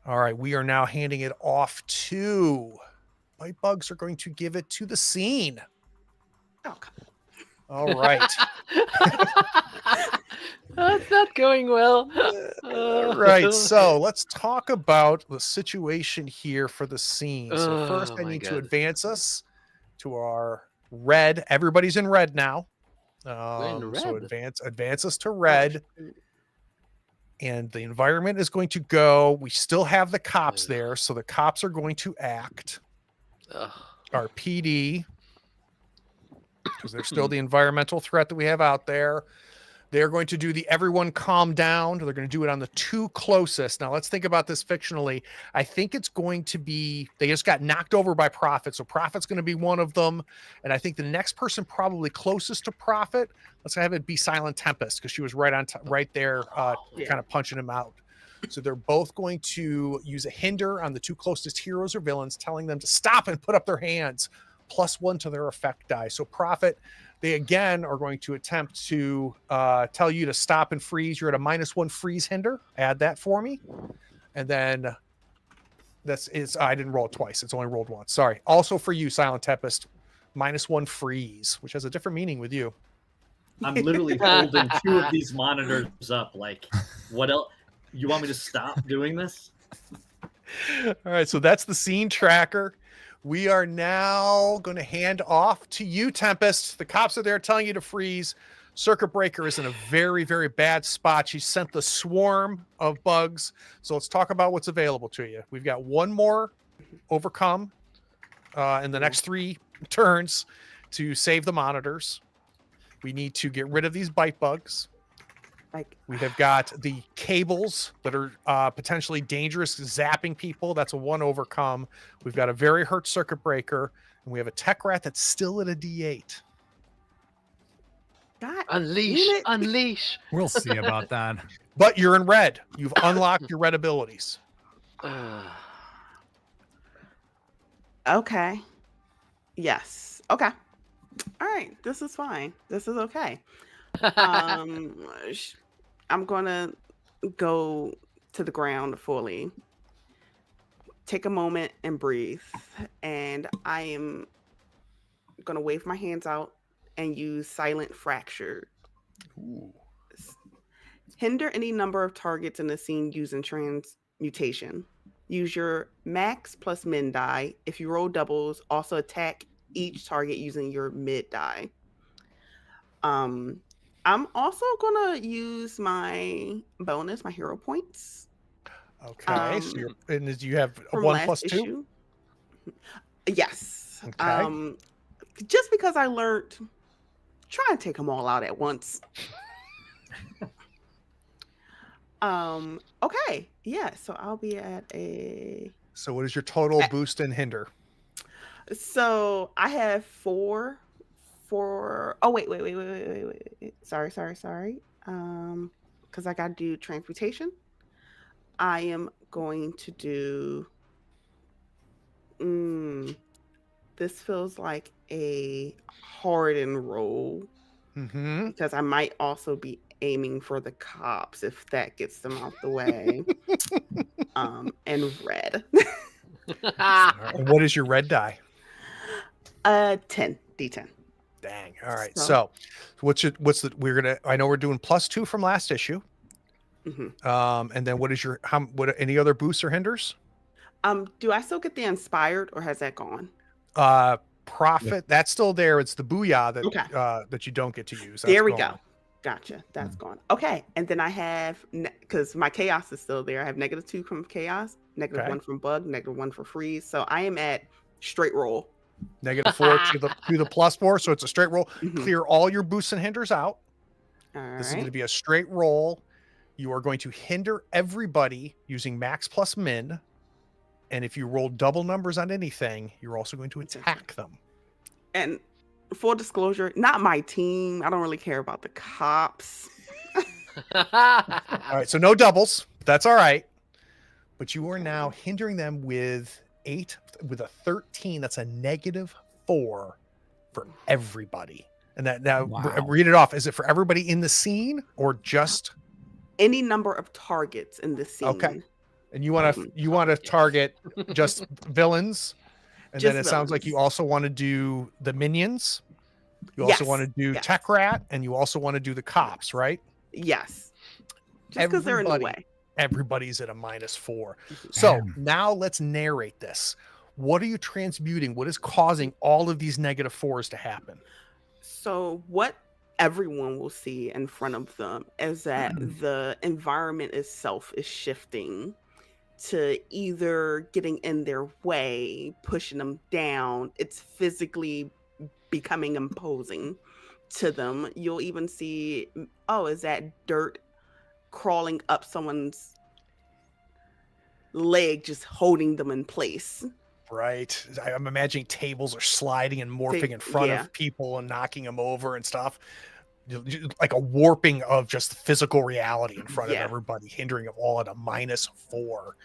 All right, we are now handing it off to bite bugs are going to give it to the scene. Oh, All right. That's not going well. All right, so let's talk about the situation here for the scene. So first, I my need to God. advance us to our red. Everybody's in red now. in So red? advance us to red. And the environment is going to go. We still have the cops Ugh. there, so the cops are going to act. Ugh. Our PD, because there's still the environmental threat that we have out there. They're going to do the everyone calm down. They're going to do it on the 2 closest. Now let's think about this fictionally. I think it's going to be, they just got knocked over by Prophet. So Prophet's going to be one of them. And I think the next person probably closest to Prophet, let's have it be Silent Tempest, because she was right on right there, kind of punching him out. So they're both going to use a hinder on the 2 closest heroes or villains, telling them to stop and put up their hands, +1 to their effect die. So Prophet, they again are going to attempt to tell you to stop and freeze. You're at a -1 freeze hinder. Add that for me. And then I didn't roll it twice. It's only rolled once. Sorry. Also for you, Silent Tempest, -1 freeze, which has a different meaning with you. I'm literally holding 2 of these monitors up. Like, what else? You want me to stop doing this? All right. So that's the scene tracker. We are now going to hand off to you, Tempest. The cops are there telling you to freeze. Circuit Breaker is in a very, very bad spot. She sent the swarm of bugs. So let's talk about what's available to you. We've got 1 more overcome in the next 3 turns to save the monitors. We need to get rid of these bite bugs. We have got the cables that are potentially dangerous, zapping people. That's a 1 overcome. We've got a very hurt Circuit Breaker, and we have a tech rat that's still at a D8. God, Unleash. We'll see about that. But you're in red. You've unlocked your red abilities. Okay. Yes. Okay. All right. This is fine. This is okay. I'm gonna go to the ground fully, take a moment and breathe, and I am gonna wave my hands out and use Silent Fracture. Ooh. Hinder any number of targets in the scene using transmutation. Use your max plus min die. If you roll doubles, also attack each target using your mid die. I'm also gonna use my bonus, my hero points. Okay. So you have a from 1 last plus 2? issue. Yes. Okay. Just because I learned, try and take them all out at once. Okay. Yeah. So I'll be at a. So what is your total boost and hinder? So I have 4. Oh wait. Sorry. Because I got to do transmutation. I am going to do. This feels like a harden roll because I might also be aiming for the cops if that gets them out the way. And red. And what is your red die? 10 D10. Dang. All right. So I know we're doing +2 from last issue. And then what is any other boosts or hinders? Do I still get the inspired or has that gone? Profit, that's still there. It's the booyah that you don't get to use. There we go. Gotcha. That's gone. Okay. And then I have, because my chaos is still there, I have -2 from chaos, -1 from bug, -1 for freeze. So I am at straight roll. -4 to the +4. So it's a straight roll. Clear all your boosts and hinders out. This is going to be a straight roll. You are going to hinder everybody using max plus min. And if you roll double numbers on anything, you're also going to attack them. And full disclosure, not my team. I don't really care about the cops. All right. So no doubles. That's all right. But you are now hindering them with a 13. That's a -4 for everybody. And that now read it off. Is it for everybody in the scene or just any number of targets in the scene? Okay. And you want to target just villains, and then it sounds like you also want to do the minions. You also want to do Tech Rat, and you also want to do the cops, right? Yes. Just because they're in the way. Everybody's at a -4. So now let's narrate this. What are you transmuting? What is causing all of these -4s to happen? So what everyone will see in front of them is that the environment itself is shifting to either getting in their way, pushing them down. It's physically becoming imposing. to them. You'll even see, oh, is that dirt crawling up someone's leg, just holding them in place. Right. I'm imagining tables are sliding and morphing in front Yeah. of people and knocking them over and stuff. Like a warping of just physical reality in front of Yeah. everybody, hindering them all at a -4.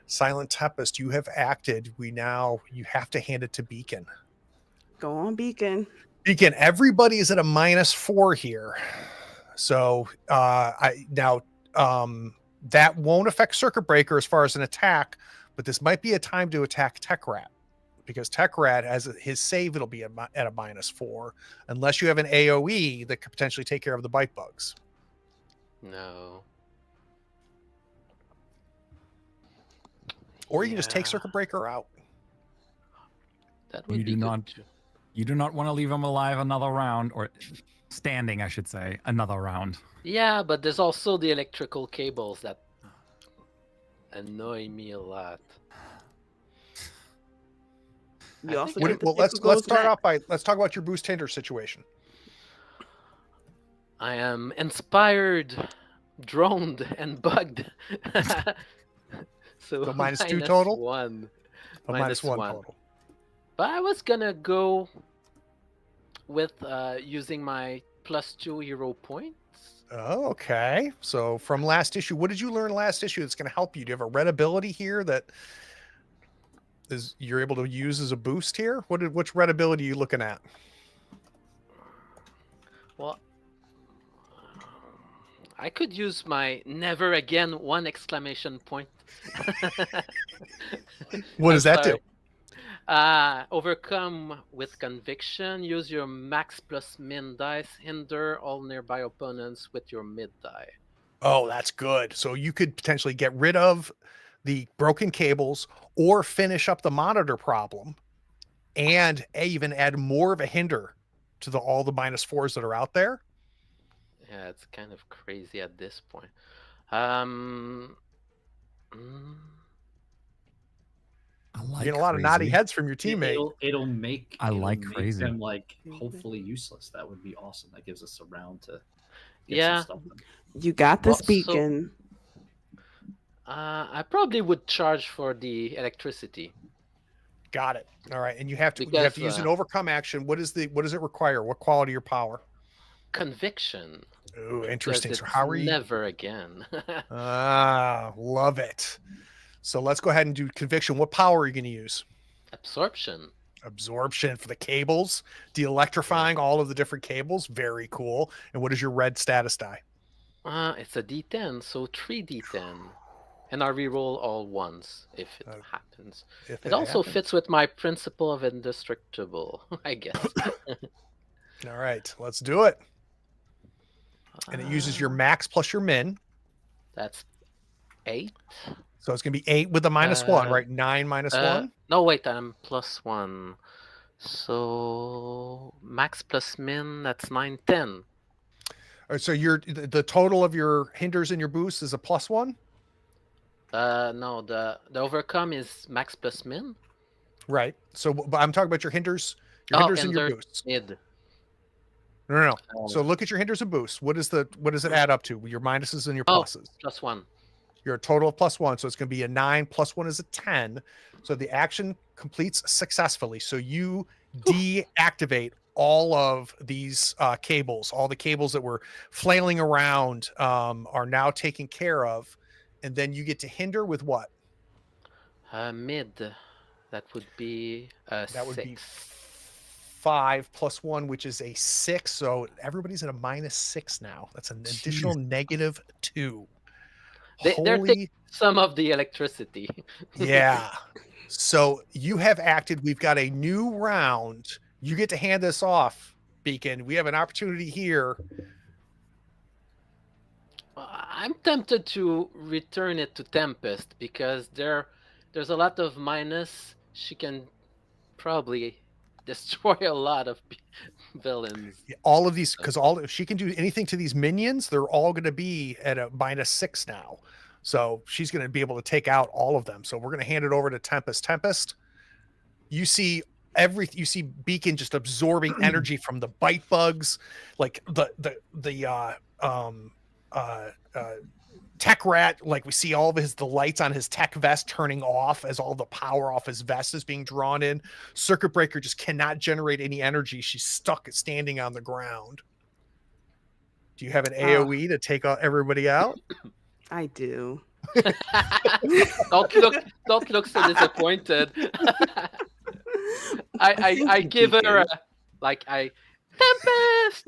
Silent Tempest, you have acted. You have to hand it to Beacon. Go on, Beacon. Beacon, everybody is at a -4 here. So that won't affect Circuit Breaker as far as an attack, but this might be a time to attack Tech Rat, because Tech Rat has his save. It'll be at a -4 unless you have an AoE that could potentially take care of the bite bugs. No. Or you can just take Circuit Breaker out. That would You be do good not. too. You do not want to leave him alive another round, or standing, I should say, another round. Yeah, but there's also the electrical cables that annoy me a lot. You also Well, get the let's Pickle start Goes off by let's talk about your boost hinder situation. I am inspired, droned, and bugged. So -2 total? One. A Minus -1 one. total. But I was gonna go with using my +2 hero points. Oh, okay. So from last issue, what did you learn last issue that's going to help you? Do you have a red ability here that you're able to use as a boost here? Which red ability are you looking at? Well, I could use my never again one exclamation point. What does that do? Overcome with conviction. Use your max plus min dice. Hinder all nearby opponents with your mid die. Oh, that's good. So you could potentially get rid of the broken cables or finish up the monitor problem and even add more of a hinder to all the -4s that are out there. Yeah, it's kind of crazy at this point. mm, I You like get a lot of naughty crazy. heads from your teammate. It'll make crazy. them like Mhm. hopefully useless. That would be awesome. That gives us a round to get Yeah. some stuff done. You got this, Also- Beacon. I probably would charge for the electricity. Got it. All right. And you have to Because, use an overcome action. What does it require? What quality or power? Conviction. Oh, because interesting. So it's how are you? never again. Love it. So let's go ahead and do conviction. What power are you going to use? Absorption. Absorption for the cables, de-electrifying all of the different cables. Very cool. And what is your red status die? It's a D10, so 3 D10. And I reroll all ones if it happens. If It also happens. fits with my principle of indestructible, I guess. All right, let's do it. And it uses your max plus your min. That's 8. So it's going to be 8 with the -1, Uh, right? 9 minus 1. No, wait, I'm +1. So max plus min, that's 9, 10. All right, so the total of your hinders and your boosts is a +1? No, the overcome is max plus min. Right. So but I'm talking about your hinders and your hinder, boosts. mid. No. So look at your hinders and boosts. What does it add up to? Your minuses and your pluses. +1. You're a total of +1. So it's going to be a 9 plus 1 is a 10. So the action completes successfully. So you deactivate all of these cables. All the cables that were flailing around are now taken care of. And then you get to hinder with what? Mid. That would be That 6. would be 5 plus 1, which is a 6. So everybody's at a -6 now. That's an additional -2. They're taking some of the electricity. Yeah. So you have acted. We've got a new round. You get to hand this off, Beacon. We have an opportunity here. I'm tempted to return it to Tempest because there's a lot of minus. She can probably destroy a lot of villains. All of these, because if she can do anything to these minions, they're all going to be at a -6 now. So she's going to be able to take out all of them. So we're going to hand it over to Tempest. Tempest, you see you see Beacon just absorbing energy from the bite bugs, like the tech rat. Like we see all of the lights on his tech vest turning off as all the power off his vest is being drawn in. Circuit breaker just cannot generate any energy. She's stuck standing on the ground. Do you have an AoE to take everybody out? I do. Don't look so disappointed. I give her Tempest.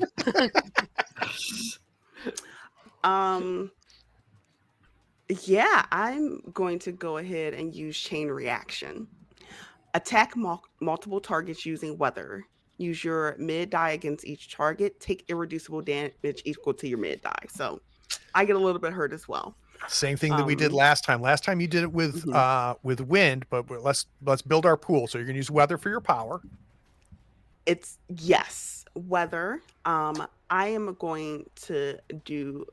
Yeah, I'm going to go ahead and use chain reaction. Attack multiple targets using weather. Use your mid die against each target. Take irreducible damage equal to your mid die. So I get a little bit hurt as well. Same thing that we did last time. Last time you did it with wind, but let's build our pool. So you're going to use weather for your power. It's yes, weather. I am going to do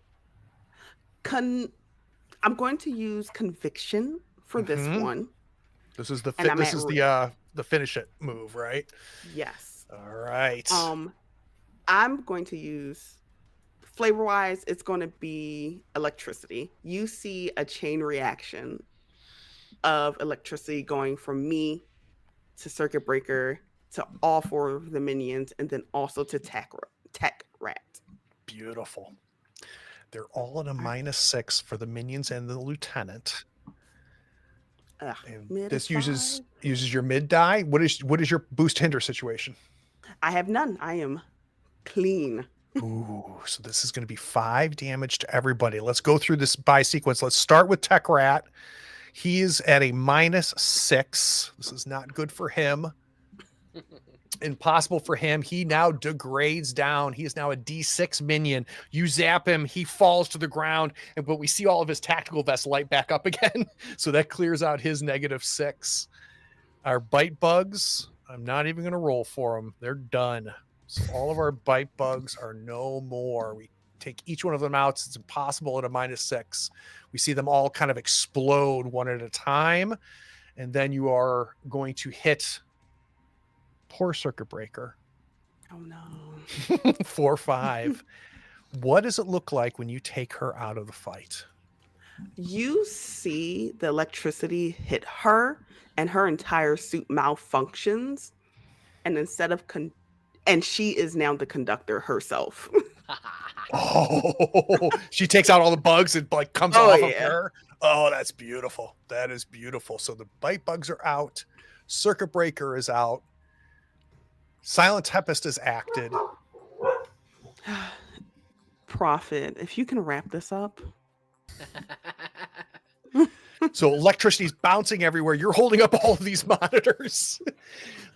I'm going to use conviction for this one. This is the finish it move, right? Yes. All right. I'm going to use flavor wise, it's going to be electricity. You see a chain reaction of electricity going from me to circuit breaker to all 4 of the minions, and then also to tech rat. Beautiful. They're all at a -6 for the minions and the lieutenant. And this uses your mid die. What is your boost hinder situation? I have none. I am clean. Ooh, so this is going to be 5 damage to everybody. Let's go through this by sequence. Let's start with Tech Rat. He is at a -6. This is not good for him. Impossible for him. He now degrades down. He is now a D6 minion. You zap him, he falls to the ground, but we see all of his tactical vest light back up again. So that clears out his -6. Our bite bugs, I'm not even going to roll for them. They're done. So all of our bite bugs are no more. We take each one of them out. It's impossible at a -6. We see them all kind of explode one at a time. And then you are going to hit poor circuit breaker. Oh no. 4-5. What does it look like when you take her out of the fight? You see the electricity hit her and her entire suit malfunctions. And instead of and she is now the conductor herself. Oh, she takes out all the bugs and like comes off of her. Oh, that's beautiful. That is beautiful. So the bite bugs are out. Circuit breaker is out. Silent Tempest is acted. Prophet, if you can wrap this up. So electricity's bouncing everywhere. You're holding up all of these monitors.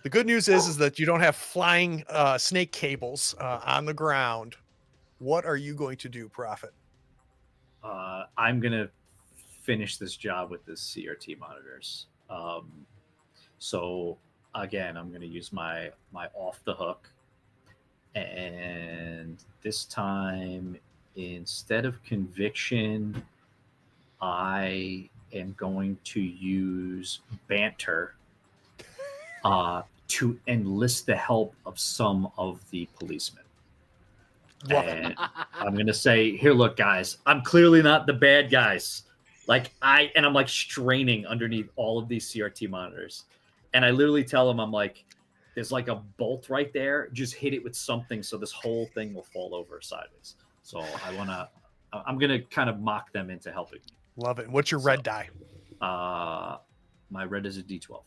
The good news is that you don't have flying snake cables on the ground. What are you going to do, Prophet? I'm going to finish this job with the CRT monitors. So again, I'm going to use my off the hook. And this time, instead of conviction, I am going to use banter to enlist the help of some of the policemen. And I'm going to say, here, look, guys, I'm clearly not the bad guys. I'm like straining underneath all of these CRT monitors. And I literally tell them, I'm like, there's like a bolt right there. Just hit it with something so this whole thing will fall over sideways. So I'm going to kind of mock them into helping. Love it. What's your red die? My red is a D12.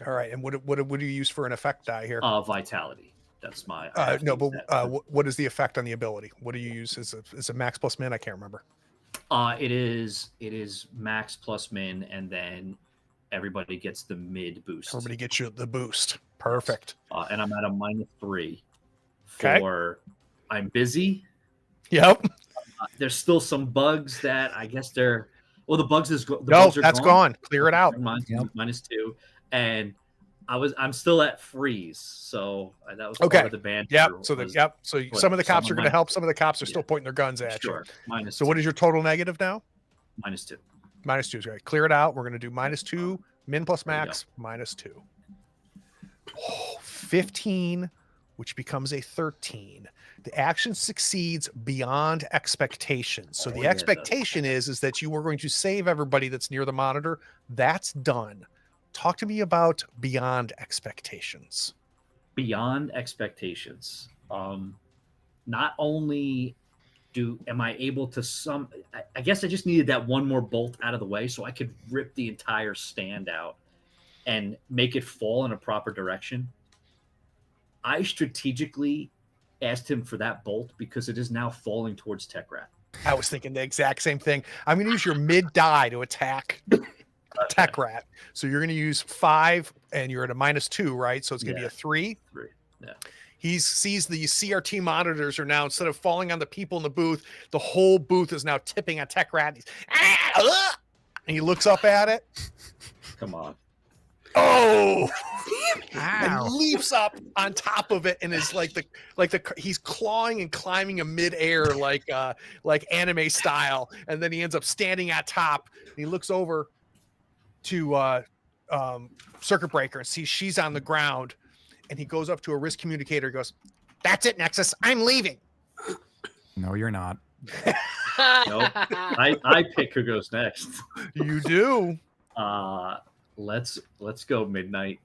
All right. And what do you use for an effect die here? Vitality. That's my. What is the effect on the ability? What do you use? Is it max plus min? I can't remember. It is max plus min, and then everybody gets the mid boost. Everybody gets you the boost. Perfect. And I'm at a -3 for I'm busy. Yep. There's still some bugs that I guess they're. Well, the bugs is bugs are gone. Clear it out. -2, and I'm still at freeze, so that was part of the band. Yep. So some of the cops are going to help. Some of the cops are still pointing their guns at you. So what is your total negative now? -2. -2 is right. Clear it out. We're going to do -2 min plus max -2. 15, which becomes a 13. The action succeeds beyond expectations. So the expectation is that you are going to save everybody that's near the monitor. That's done. Talk to me about beyond expectations. Beyond expectations. Not only am I able to I guess I just needed that one more bolt out of the way so I could rip the entire stand out and make it fall in a proper direction. I strategically asked him for that bolt because it is now falling towards Tech Rat. I was thinking the exact same thing. I'm going to use your mid die to attack Tech Rat. So you're going to use 5 and you're at a -2, right? So it's going to be a 3. 3. Yeah. He sees the CRT monitors are now, instead of falling on the people in the booth, the whole booth is now tipping on Tech Rat. And he looks up at it. Come on. Oh, and leaps up on top of it and is he's clawing and climbing in midair like anime style, and then he ends up standing at top. And he looks over to Circuit Breaker and sees she's on the ground, and he goes up to a risk communicator. Goes, "That's it, Nexus. I'm leaving." No, you're not. Nope. I pick who goes next. You do. Let's go Midnight.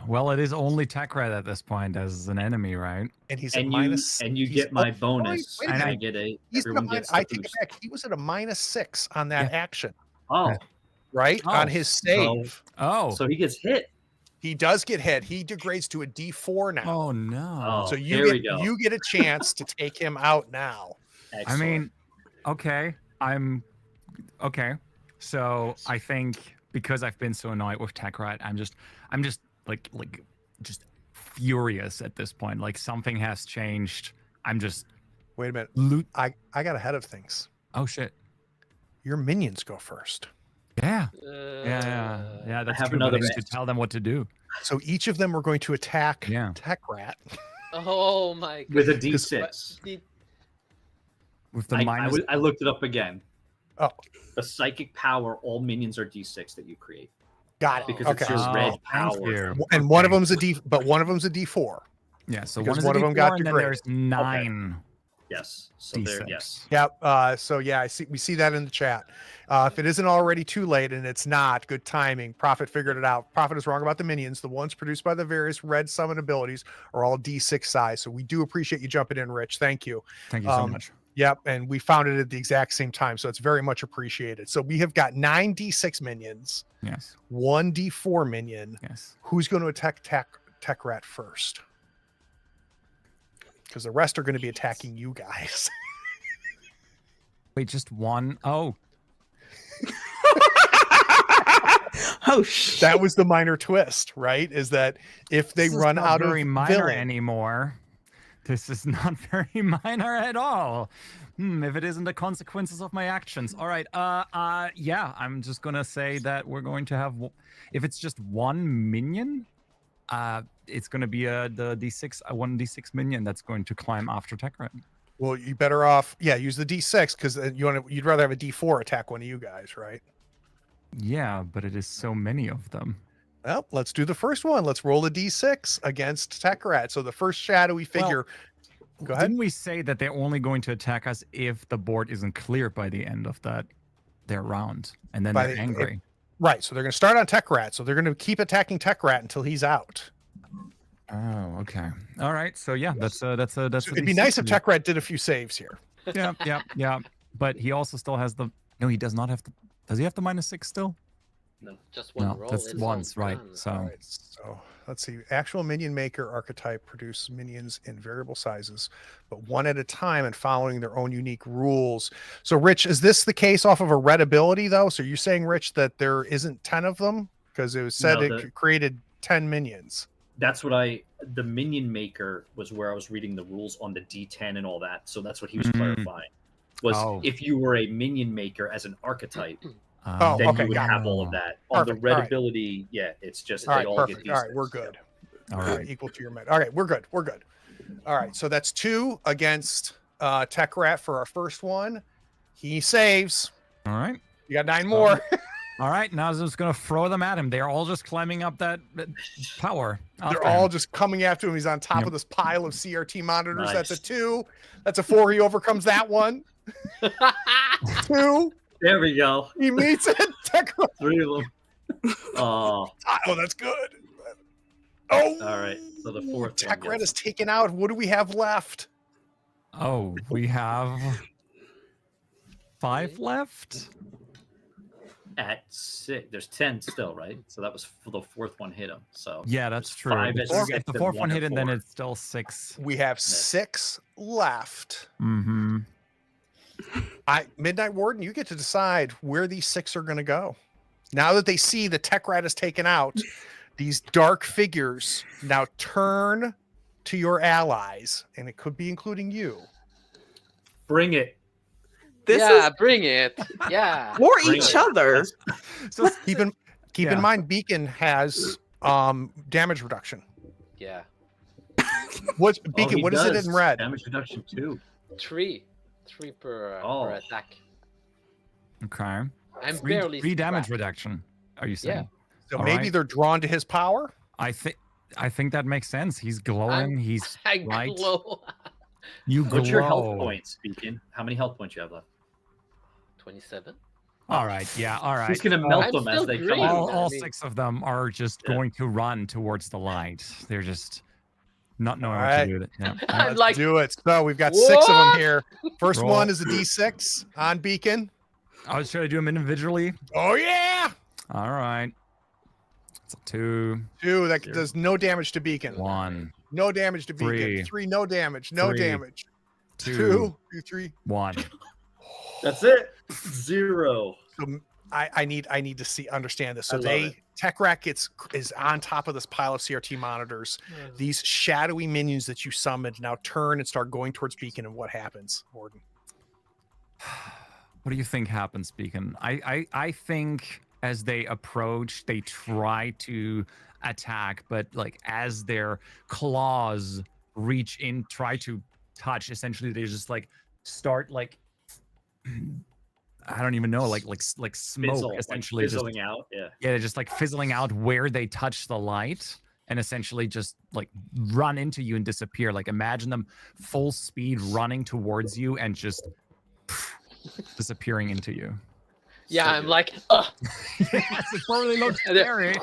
Well, it is only Tech Rat at this point as an enemy, right? And he's and you get my bonus. Wait And minute. I get Everyone gets. I take it boost. back. He was at a -6 on that action, Oh, right? On his save. so he gets hit. He does get hit. He degrades to a D4 now. Oh no. Oh, So there we go. you get a chance to take him out now. Excellent. I mean, okay. Okay. So I think because I've been so annoyed with Tech Rat, I'm just like just furious at this point. Like something has changed. I'm just Wait a minute. I got ahead of things. Oh shit. Your minions go first. Yeah. Yeah. That's I have true, but another I need to tell them what to do. So each of them are going to attack Yeah. Tech Rat. Oh my god. with a D6. With the I looked it up again. Oh, The psychic power, all minions are D6 that you create. got it. Because Okay. it's your red thank power. you. And one of them's a D, but one of them's a D4. Yeah, so Because one is one a of them D4 got and then degraded. there's 9 Yes. So there, D6. yes. Yep. So yeah, we see that in the chat. If it isn't already too late, and it's not, good timing. Prophet figured it out. Prophet is wrong about the minions. The ones produced by the various red summon abilities are all D6 size. So we do appreciate you jumping in, Rich. Thank you. Thank you so much. Yep, and we found it at the exact same time, so it's very much appreciated. So we have got 9 D6 minions, Yes. 1 D4 minion. Yes. Who's going to attack Tech Rat first? Because the rest are going to be attacking you guys. Wait, just one? Oh, Oh shit. That was the minor twist, right? Is that if they this is run not out of very minor villain, anymore. This is not very minor at all. If it isn't the consequences of my actions. All right. Yeah, I'm just gonna say that we're going to have, if it's just one minion, it's gonna be the D6, one D6 minion that's going to climb after Tech Rat. well, you better off, use the D6 because you'd rather have a D4 attack one of you guys, right? Yeah, but it is so many of them. Well, let's do the first one. Let's roll a D6 against Tech Rat. So the first shadowy figure. Go ahead. Didn't we say that they're only going to attack us if the board isn't cleared by the end of their round, and then they're angry? Right. So they're going to start on Tech Rat. So they're going to keep attacking Tech Rat until he's out. Oh, okay. All right. So yeah, that's So it'd be nice if Tech Rat did a few saves here. Yeah. But he also still has the. No, he does not have the. Does he have the -6 still? Just one No, roll. that's it's once, all right? done. So All right. So let's see. Actual minion maker archetype produces minions in variable sizes, but one at a time and following their own unique rules. So, Rich, is this the case off of a red ability though? So you're saying, Rich, that there isn't 10 of them because it was said it created 10 minions. That's what the minion maker was where I was reading the rules on the D10 and all that. So that's what he was clarifying. Was if you were a minion maker as an archetype, then okay, you would got have it. all of that. On the Perfect, red all right. ability, it's just All they right, all perfect. get All D6. right, we're good. all right. Equal to your med. All right, we're good. We're good. All right, so that's 2 against Tech Rat for our first one. He saves. All right. You got 9 more. All right, now I'm just gonna throw them at him. They're all just climbing up that tower. They're after him. all just coming after him. He's on top Yep. of this pile of CRT monitors. That's a Nice. 2. That's a 4. He overcomes that one. 2. There we go. He meets it. Tech. 3 of them. Oh, Oh, that's good. Oh, all right. So the fourth one Tech Red gets is taken out. What do we have left? Oh, we have 5 left. at 6. There's 10 still, right? So that was for the fourth one hit him. So Yeah, that's there's true. 5 at If 6 the and fourth one at hit it, then 4. it's still 6. We have 6 left. Mm-hmm. Midnight Warden, you get to decide where these 6 are going to go. Now that they see the Tech Rat is taken out, these dark figures now turn to your allies, and it could be including you. Bring it. This yeah, is bring it. Yeah. or Bring each it. other. So Keep Yeah. in mind, Beacon has damage reduction. Yeah. What's Oh, Beacon? he What is it does. in red? Damage reduction 2. 3 per Oh. attack. okay. I'm Three, barely 3 damage scratched. reduction. Are you saying? So All maybe right. they're drawn to his power. I think that makes sense. He's glowing. He's I right. glow. You glow. What's your health points, Beacon? How many health points you have left? 27. All right. Yeah. All right. He's gonna Uh, melt I'm them as still they come green. out. all I mean- 6 of them are just Yeah. going to run towards the light. They're just not knowing All what right. to do with it. Yeah. I'm Let's like, do it. So we've got 6 of them What? here. First Roll. one is a D6 on Beacon. I was trying to do them individually. Oh yeah, All right. It's a 2, 2. That 0. does no damage to Beacon. 1, No damage to Beacon. 3. 3, no damage. No 3. damage. 2, 2, 3. 1. That's it. 0. So I need to understand this. So I love it. Tech Rat is on top of this pile of CRT monitors. These shadowy minions that you summoned now turn and start going towards Beacon, and what happens, Warden? What do you think happens, Beacon? I think as they approach, they try to attack, but like as their claws reach in, try to touch, essentially they just like start like I don't even know, like smoke, Fizzle, essentially like just fizzling out. Yeah. yeah, just like fizzling out where they touch the light and essentially just like run into you and disappear. Like imagine them full speed running towards you and just disappearing into you. yeah, So I'm good. like, Yes, it totally looks And then- scary.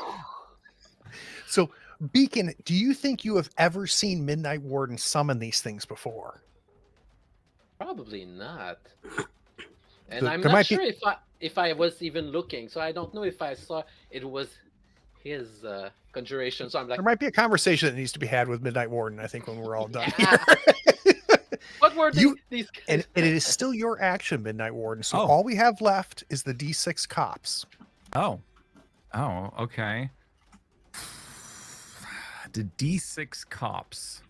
So Beacon, do you think you have ever seen Midnight Warden summon these things before? probably not. And There I'm not might be- sure if I was even looking, so I don't know if I saw it was his conjuration. So I'm like, There might be a conversation that needs to be had with Midnight Warden, I think, when we're all done Yeah. here. what were You- these? And it is still your action, Midnight Warden. So Oh. all we have left is the D6 cops. Oh, okay. The D6 cops.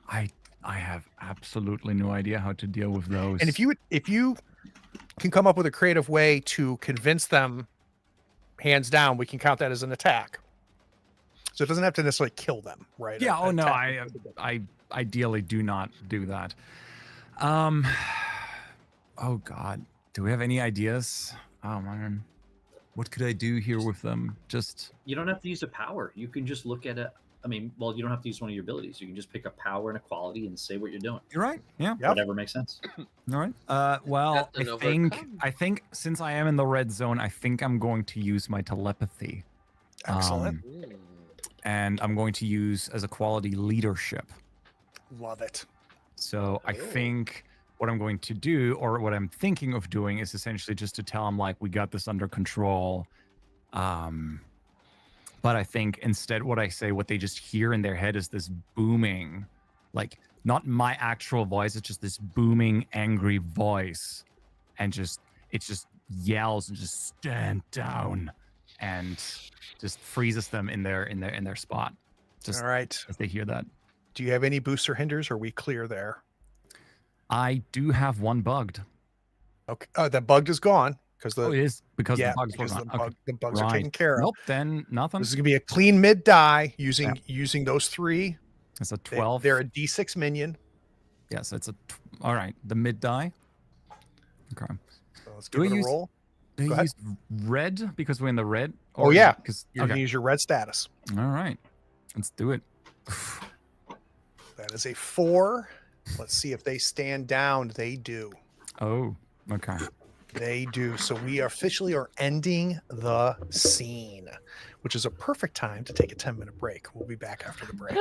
I have absolutely no idea how to deal with those. And if you can come up with a creative way to convince them, hands down, we can count that as an attack. So it doesn't have to necessarily kill them, right? yeah, oh no, Attack. I ideally do not do that. Oh God, do we have any ideas? Oh man, what could I do here with them? Just You don't have to use a power. You can just look at it. I mean, well, you don't have to use one of your abilities. You can just pick a power and a quality and say what you're doing. you're right. Yeah. Yep. Whatever makes sense. All right. Well, That's an I think since I am in the red zone, I think I'm going to use my telepathy. Excellent. And I'm going to use as a quality leadership. Love it. So I Oh. think what I'm going to do, or what I'm thinking of doing, is essentially just to tell them like we got this under control. But I think instead what I say, what they just hear in their head is this booming, like not my actual voice, it's just this booming, angry voice. And it just yells and just stand down and just freezes them in their spot. Just All right. as they hear that. Do you have any booster hinders? Or are we clear there? I do have one bugged. Okay. The bug is gone because Oh, it is because yeah, the bugs were because gone. Okay. the bugs are Right. taken care of. Nope, then nothing. This is gonna be a clean mid die using those 3. It's a They- 12. They're a D6 minion. Yes, it's all right. The mid die. Okay. So let's Do give I it a use- roll. Do Go you ahead. use red because we're in the red? Oh, yeah. Because You're going to use your red status. All right, let's do it. That is a 4. Let's see if they stand down. They do. Oh, okay. They do. So we officially are ending the scene, which is a perfect time to take a 10-minute break. We'll be back after the break.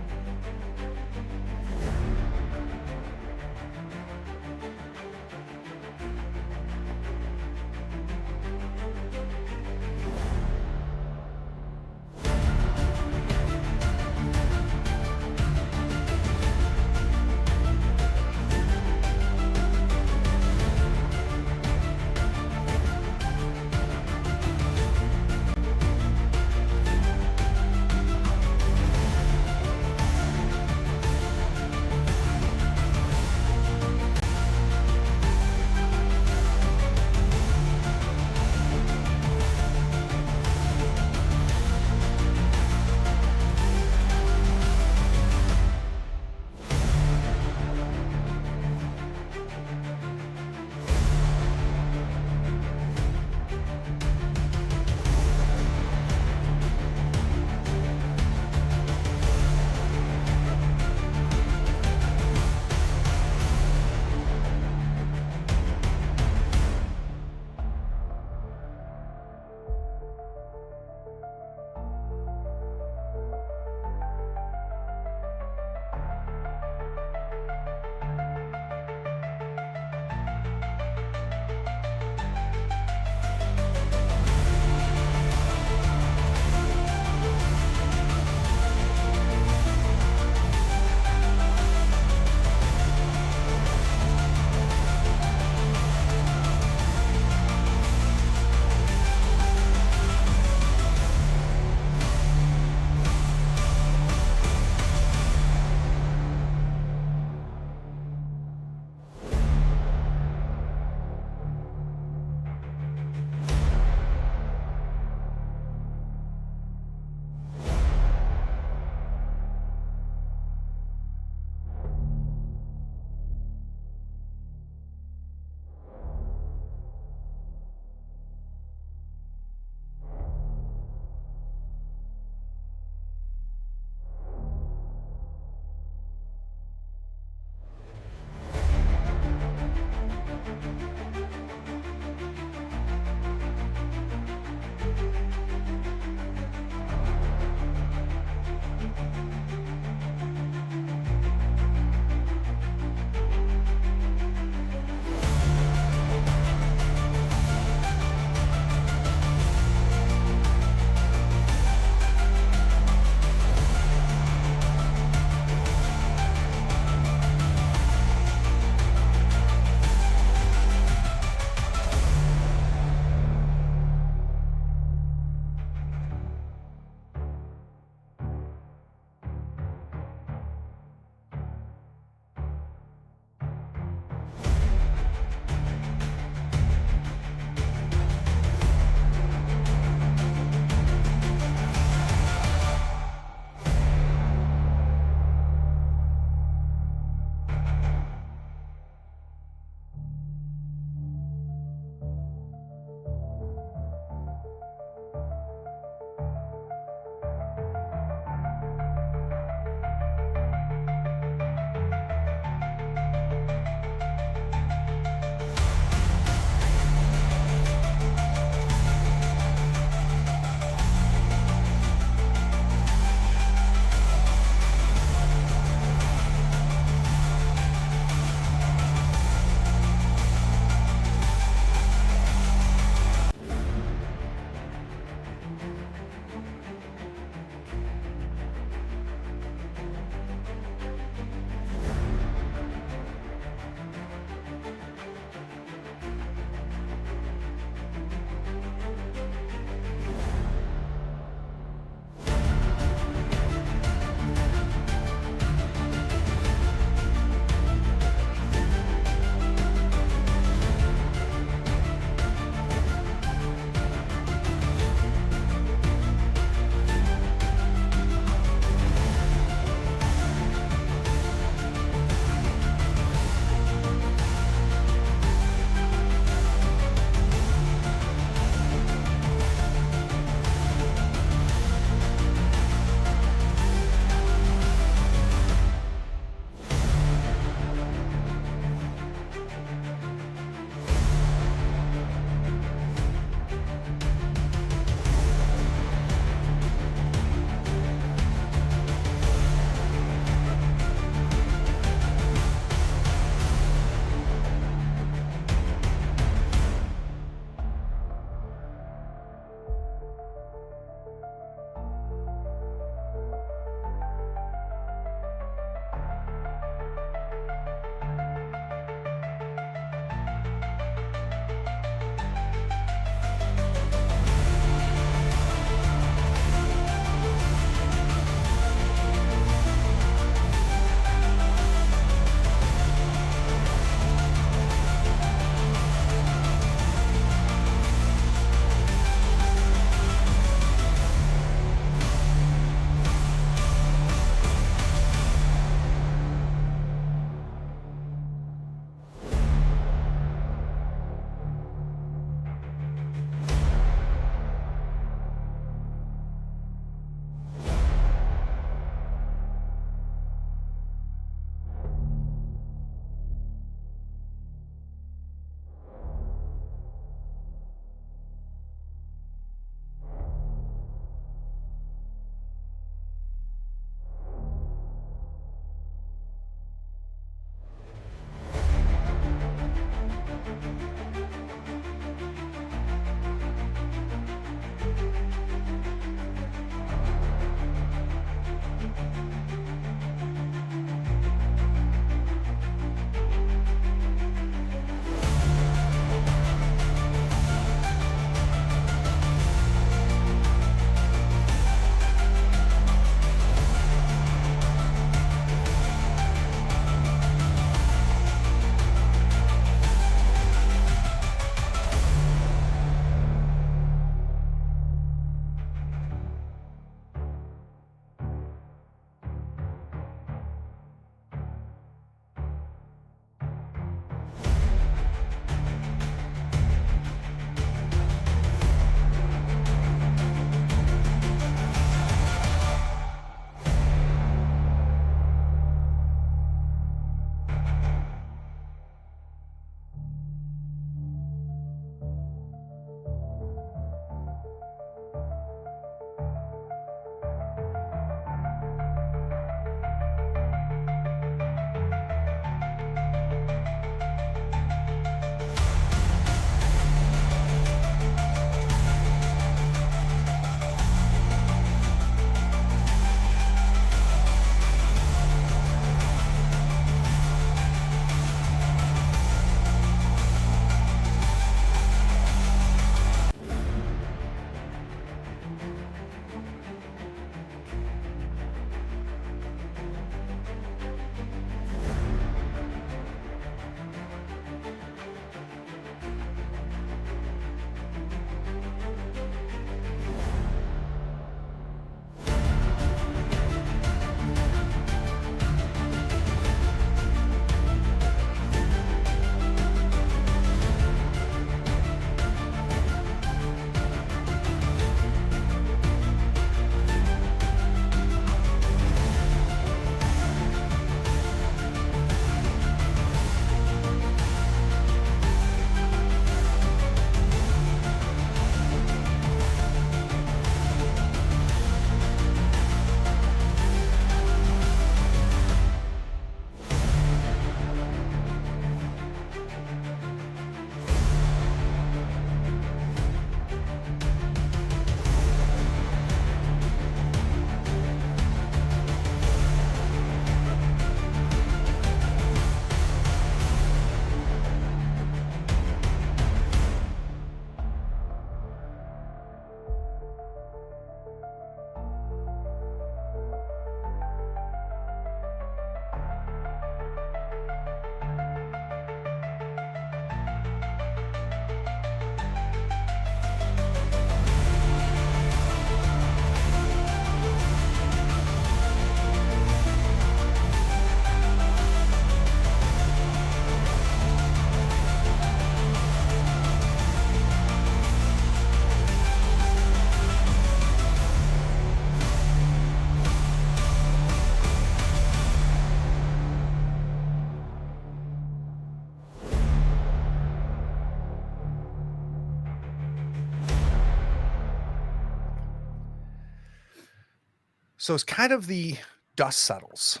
So as kind of the dust settles,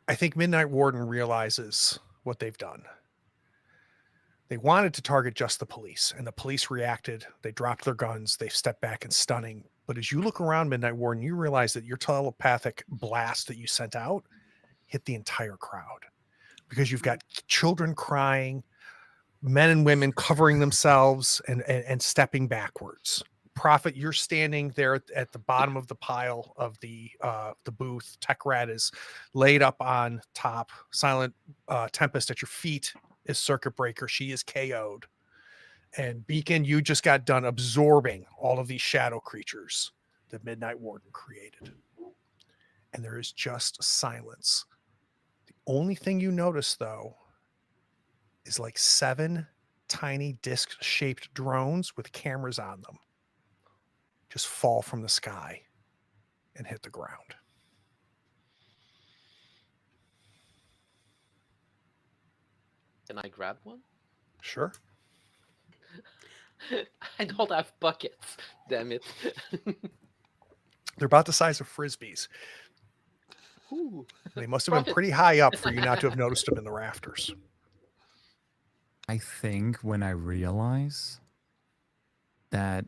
I think Midnight Warden realizes what they've done. They wanted to target just the police, and the police reacted. They dropped their guns. They stepped back in stunning. But as you look around, Midnight Warden, you realize that your telepathic blast that you sent out hit the entire crowd, because you've got children crying, men and women covering themselves and stepping backwards. Prophet, you're standing there at the bottom of the pile of the booth. Tech Rat is laid up on top. Silent Tempest at your feet is Circuit Breaker. She is KO'd. And Beacon, you just got done absorbing all of these shadow creatures that Midnight Warden created. And there is just silence. The only thing you notice, though, is like 7 tiny disc-shaped drones with cameras on them just fall from the sky and hit the ground. Can I grab one? Sure. I don't have buckets. Damn it. They're about the size of frisbees. Ooh. They must have been pretty high up for you not to have noticed them in the rafters. I think when I realize that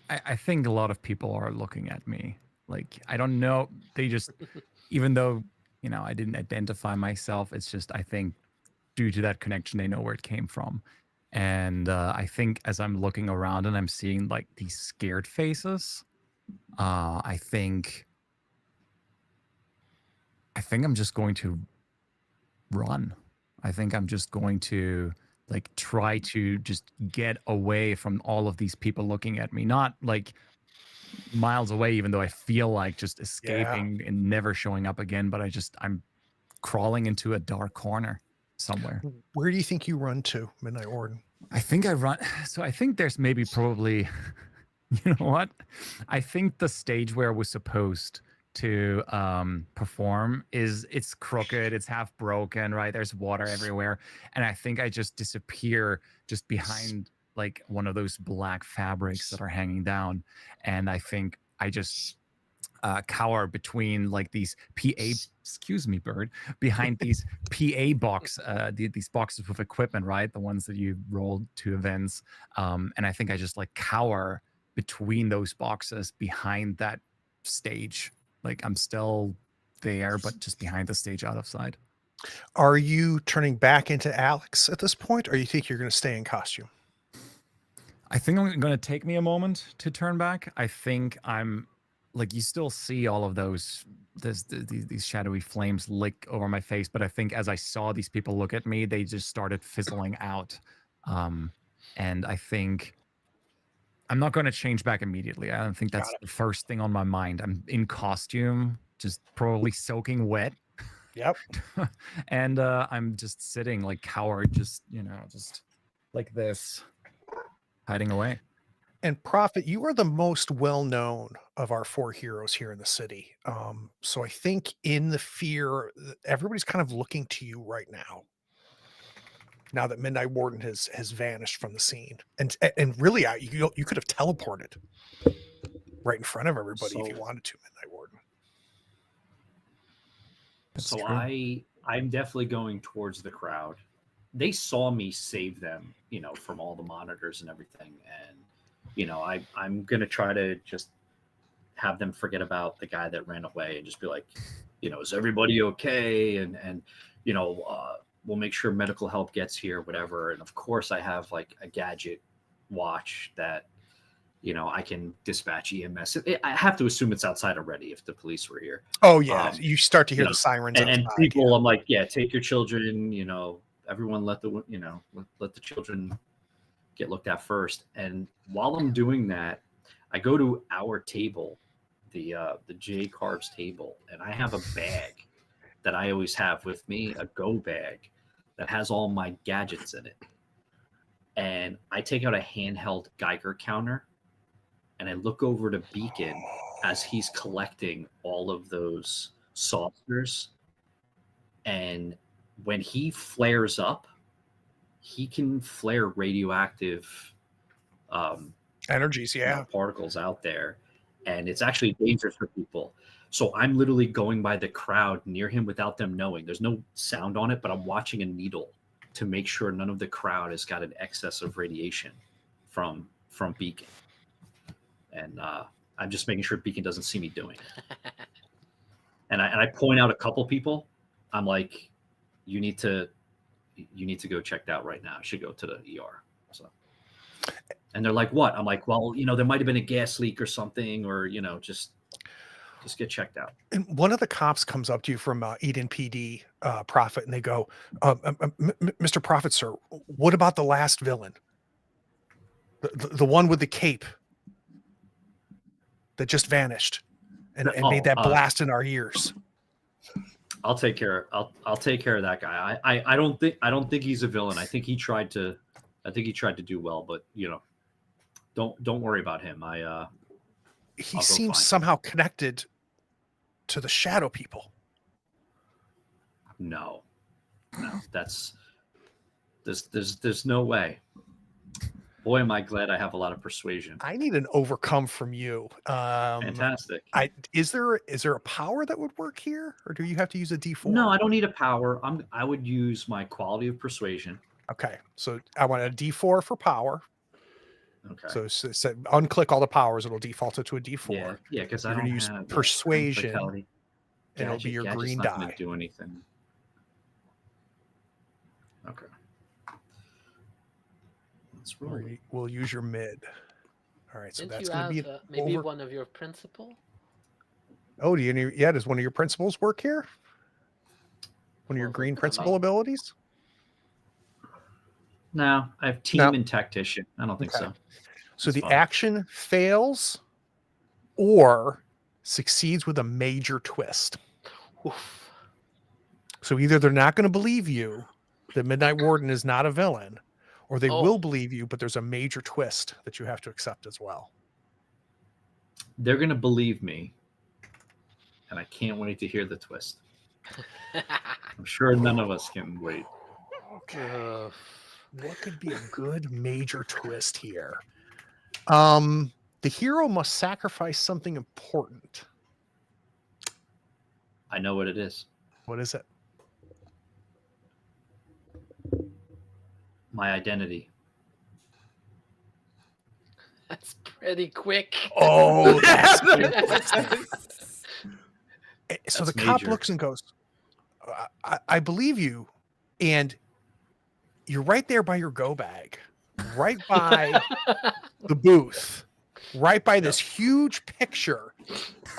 I think a lot of people are looking at me. Like, I don't know. They just, even though, I didn't identify myself, it's just, I think due to that connection, they know where it came from. And I think as I'm looking around and I'm seeing like these scared faces, I think I'm just going to run. I think I'm just going to like try to just get away from all of these people looking at me, not like miles away, even though I feel like just escaping and never showing up again. But I'm crawling into a dark corner somewhere. Where do you think you run to, Midnight Warden? I think I run. So I think there's maybe probably, you know what? I think the stage where I was supposed to perform it's crooked, it's half broken, right? There's water everywhere, and I think I just disappear just behind like one of those black fabrics that are hanging down, and I think I just cower between like these behind these PA box, these boxes with equipment, right? The ones that you roll to events, and I think I just like cower between those boxes behind that stage. Like I'm still there, but just behind the stage out of sight. Are you turning back into Alex at this point, or you think you're going to stay in costume? I think I'm going to take me a moment to turn back. I think I'm like, you still see all of these shadowy flames lick over my face, but I think as I saw these people look at me, they just started fizzling out. And I think I'm not going to change back immediately. I don't think that's the first thing on my mind. I'm in costume, just probably soaking wet. Yep. And I'm just sitting like coward, just like this, hiding away. And Prophet, you are the most well-known of our 4 heroes here in the city. So I think in the fear, everybody's kind of looking to you right now that Midnight Warden has vanished from the scene. And really, you could have teleported right in front of everybody if you wanted to, Midnight Warden. So I'm definitely going towards the crowd. They saw me save them, from all the monitors and everything. And, I'm going to try to just have them forget about the guy that ran away and just be like, is everybody okay? And we'll make sure medical help gets here, whatever. And of course I have like a gadget watch that, I can dispatch EMS. I have to assume it's outside already if the police were here. Oh yeah. You start to hear the sirens. And people, I'm like, take your children, everyone let the children get looked at first. And while I'm doing that, I go to our table, the J Carbs table, and I have a bag that I always have with me, a go bag that has all my gadgets in it. And I take out a handheld Geiger counter and I look over to Beacon as he's collecting all of those saucers. And when he flares up, he can flare radioactive energies, particles out there. and it's actually dangerous for people. So I'm literally going by the crowd near him without them knowing. There's no sound on it, but I'm watching a needle to make sure none of the crowd has got an excess of radiation from Beacon. And I'm just making sure Beacon doesn't see me doing it. And I point out a couple people. I'm like, you need to go checked out right now. You should go to the ER. So, and they're like, what? I'm like, well, there might have been a gas leak or something, or just get checked out. And one of the cops comes up to you from Eden PD, Prophet, and they go, Mr. Prophet, sir, what about the last villain? The one with the cape that just vanished and made that blast in our ears. I'll take care of that guy. I don't think he's a villain. I think he tried to do well, but don't worry about him. He seems somehow connected to the shadow people. No, there's no way. Boy, am I glad I have a lot of persuasion. I need an overcome from you. Fantastic. Is there a power that would work here, or do you have to use a D4? No, I don't need a power. I would use my quality of persuasion. Okay, so I want a D4 for power. Okay. So unclick all the powers; it'll default it to a D4. Yeah, because I don't use persuasion, and it'll be your green die. Not gonna do anything. Okay. We'll use your mid. All right, so Didn't that's you going to have, be maybe one of your principal? Oh, does one of your principals work here? One of your green principal abilities? No, I have team and tactician. I don't think so. So the action fails or succeeds with a major twist. Oof. So either they're not going to believe you that Midnight Warden is not a villain, or they will believe you, but there's a major twist that you have to accept as well. They're going to believe me, and I can't wait to hear the twist. I'm sure none of us can wait. Okay. What could be a good major twist here? The hero must sacrifice something important. I know what it is. What is it? My identity. That's pretty quick. Oh, that's good. So the cop looks and goes, I believe you. And you're right there by your go bag, right by the booth, right by this huge picture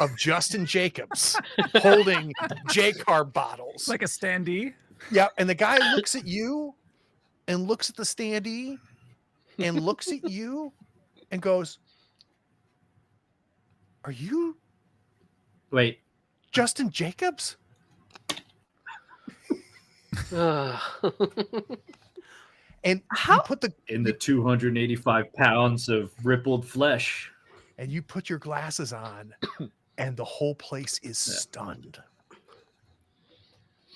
of Justin Jacobs holding J-Carb bottles. Like a standee? Yeah, and the guy looks at you and looks at the standee and looks at you and goes, are you Justin Jacobs? And how put the 285 pounds of rippled flesh, and you put your glasses on, and the whole place is stunned.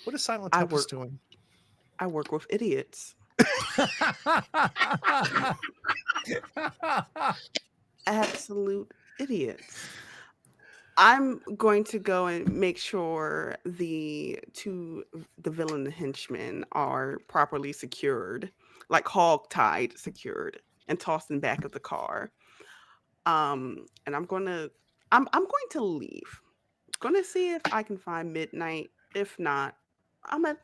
What is Silent Tempest doing? I work with idiots. Absolute idiots. I'm going to go and make sure the villain and henchmen are properly secured, like hog-tied secured, and tossed in back of the car. And I'm going to leave. Going to see if I can find Midnight. If not, I'm gonna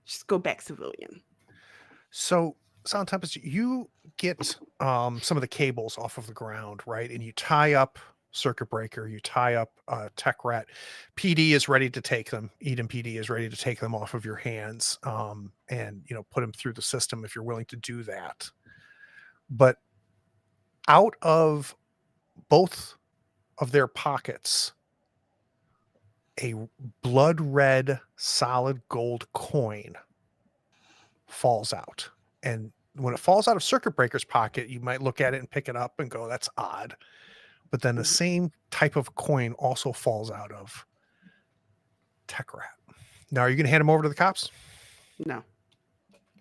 just go back civilian. So, Silent Tempest, you get some of the cables off of the ground, right? And you tie up Circuit Breaker, you tie up Tech Rat. PD is ready to take them. Eden PD is ready to take them off of your hands, and put them through the system if you're willing to do that. But out of both of their pockets, a blood red solid gold coin falls out. And when it falls out of Circuit Breaker's pocket, you might look at it and pick it up and go, that's odd. But then the same type of coin also falls out of Tech Rat. Now, are you going to hand them over to the cops? No.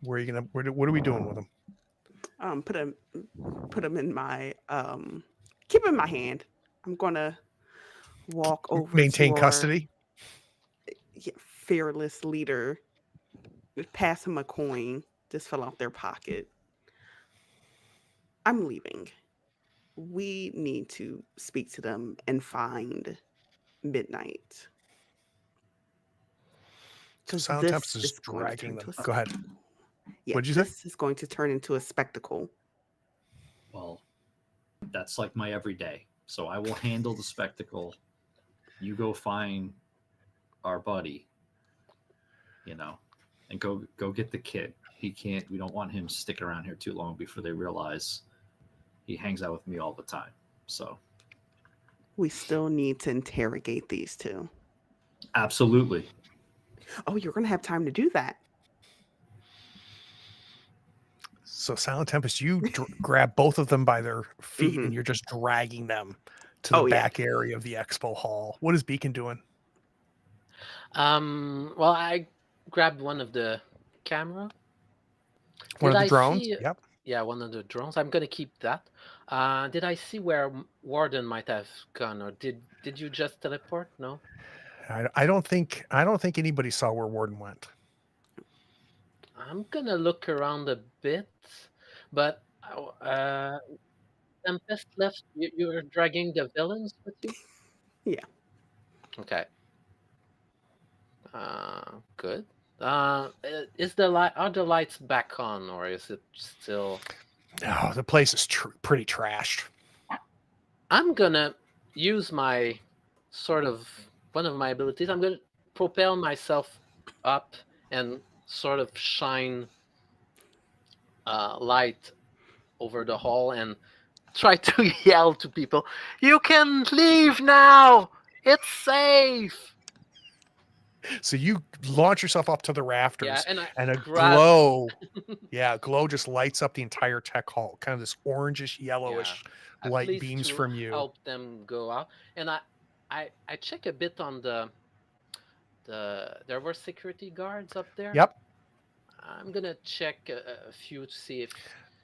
What are we doing with them? Put them in my keep them in my hand. I'm gonna walk over to Maintain our custody. fearless leader, pass him a coin, just fell out their pocket. I'm leaving. We need to speak to them and find Midnight. Because Silent Tempest this is is going to dragging turn them. into a Go ahead. spectacle. Yeah, What'd you say? this is going to turn into a spectacle. Well, that's like my everyday. So I will handle the spectacle. You go find our buddy, and go get the kid. He can't. We don't want him sticking around here too long before they realize he hangs out with me all the time. So We still need to interrogate these two. absolutely. Oh, you're going to have time to do that. So Silent Tempest, you grab both of them by their feet Mhm. and you're just dragging them to the Oh, yeah. back area of the expo hall. What is Beacon doing? Well, I grabbed one of the camera. One Did of the I drones? see? Yep. Yeah, one of the drones. I'm gonna keep that. Did I see where Warden might have gone, or did you just teleport? No. I don't think anybody saw where Warden went. I'm gonna look around a bit, but Tempest left. You're dragging the villains with you. Yeah. Okay. Good. Is the light? Are the lights back on, or is it still? Oh, the place is pretty trashed. I'm gonna use my one of my abilities. I'm gonna propel myself up and sort of shine light over the hall and try to yell to people, "You can leave now! It's safe!" So you launch yourself up to the Yeah, rafters and I and a grab. glow just lights up the entire tech hall. Kind of this orangish, yellowish At light least beams to from you. help them go out. And I check a bit on the there were security guards up there. Yep. I'm gonna check a few to see if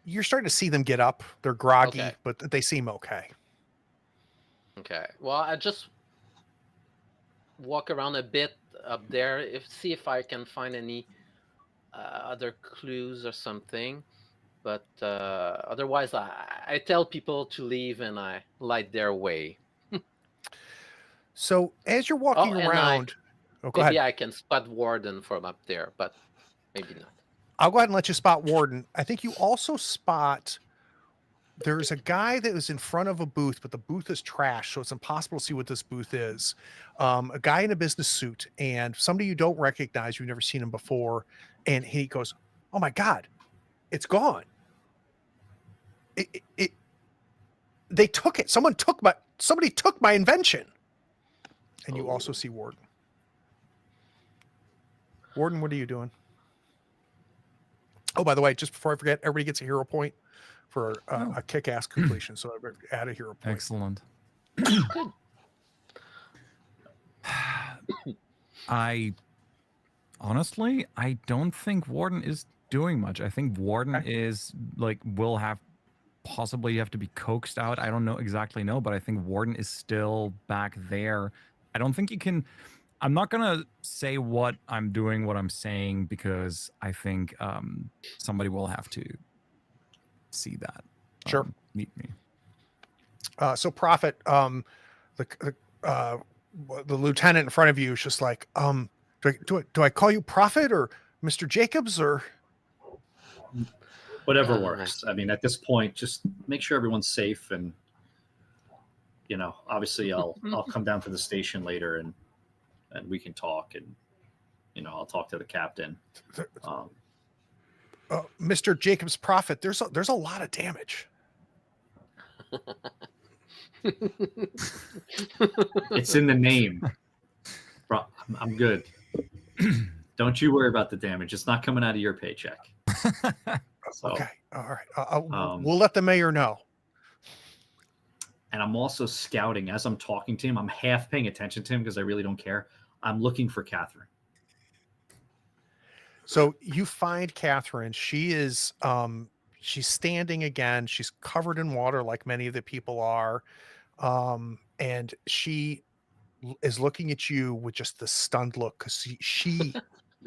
You're starting to see them get up. They're groggy, Okay. but they seem okay. Okay. Well, I just walk around a bit up there, see if I can find any other clues or something. But otherwise, I tell people to leave and I light their way. So as you're walking and around, go maybe ahead. I can spot Warden from up there, but maybe not. I'll go ahead and let you spot Warden. I think you also spot there's a guy that was in front of a booth, but the booth is trash, so it's impossible to see what this booth is. A guy in a business suit and somebody you don't recognize, you've never seen him before, and he goes, "Oh my God, it's gone! They took it. Somebody took my invention." And you also see Warden. Warden, what are you doing? Oh, by the way, just before I forget, everybody gets a hero point for a kick-ass completion. So add a hero point. Excellent. Good. I honestly, I don't think Warden is doing much. I think Warden is will possibly have to be coaxed out. I don't exactly know, but I think Warden is still back there. I don't think you can. I'm not gonna say what I'm doing, what I'm saying, because I think somebody will have to see that. Sure. Meet me. So Prophet, the lieutenant in front of you is just like, do I call you Prophet or Mr. Jacobs or Whatever works. I mean, at this point, just make sure everyone's safe, and obviously, I'll come down to the station later, and we can talk, and I'll talk to the captain. Mr. Jacobs Prophet? There's a lot of damage. It's in the name. I'm good. Don't you worry about the damage. It's not coming out of your paycheck. So, okay. All right. We'll let the mayor know. And I'm also scouting as I'm talking to him. I'm half paying attention to him because I really don't care. I'm looking for Catherine. So you find Catherine. She is she's standing again. She's covered in water like many of the people are. and she is looking at you with just the stunned look because she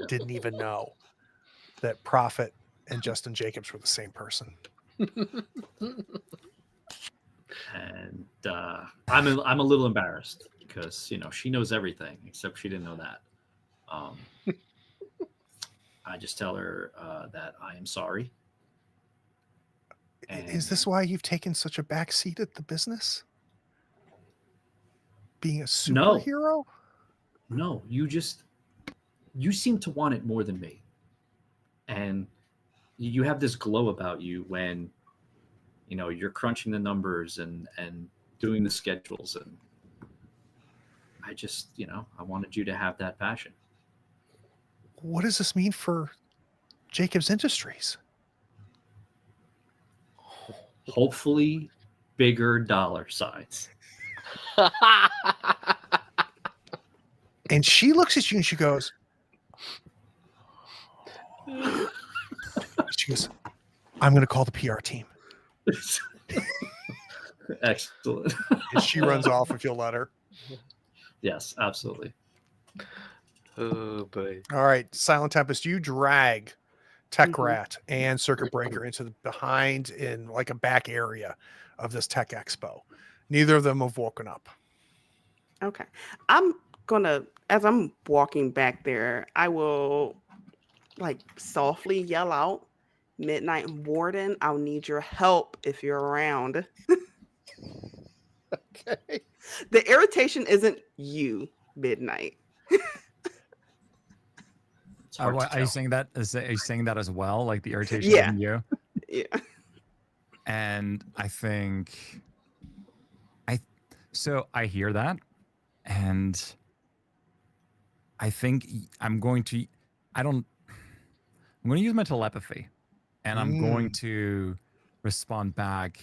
didn't even know that Prophet and Justin Jacobs were the same person. And I'm a little embarrassed because she knows everything except she didn't know that. I just tell her that I am sorry. Is this why you've taken such a back seat at the business? Being a superhero? No, you seem to want it more than me. And you have this glow about you when you're crunching the numbers and doing the schedules, and I just I wanted you to have that passion. What does this mean for Jacobs Industries? Hopefully bigger dollar signs. And she looks at you and she goes, I'm going to call the PR team. Excellent. And she runs off if you'll let her. Yes, absolutely. Oh boy. All right, Silent Tempest, you drag Tech Rat and Circuit Breaker into the behind in like a back area of this tech expo. Neither of them have woken up. Okay. I'm gonna, as I'm walking back there, I will like softly yell out, Midnight Warden, I'll need your help if you're around. Okay. The irritation isn't you, Midnight. Are you saying that? Are you saying that as well? Like the irritation Yeah. in you? Yeah. And I think so I hear that, and I think I'm going to use my telepathy, and I'm going to respond back,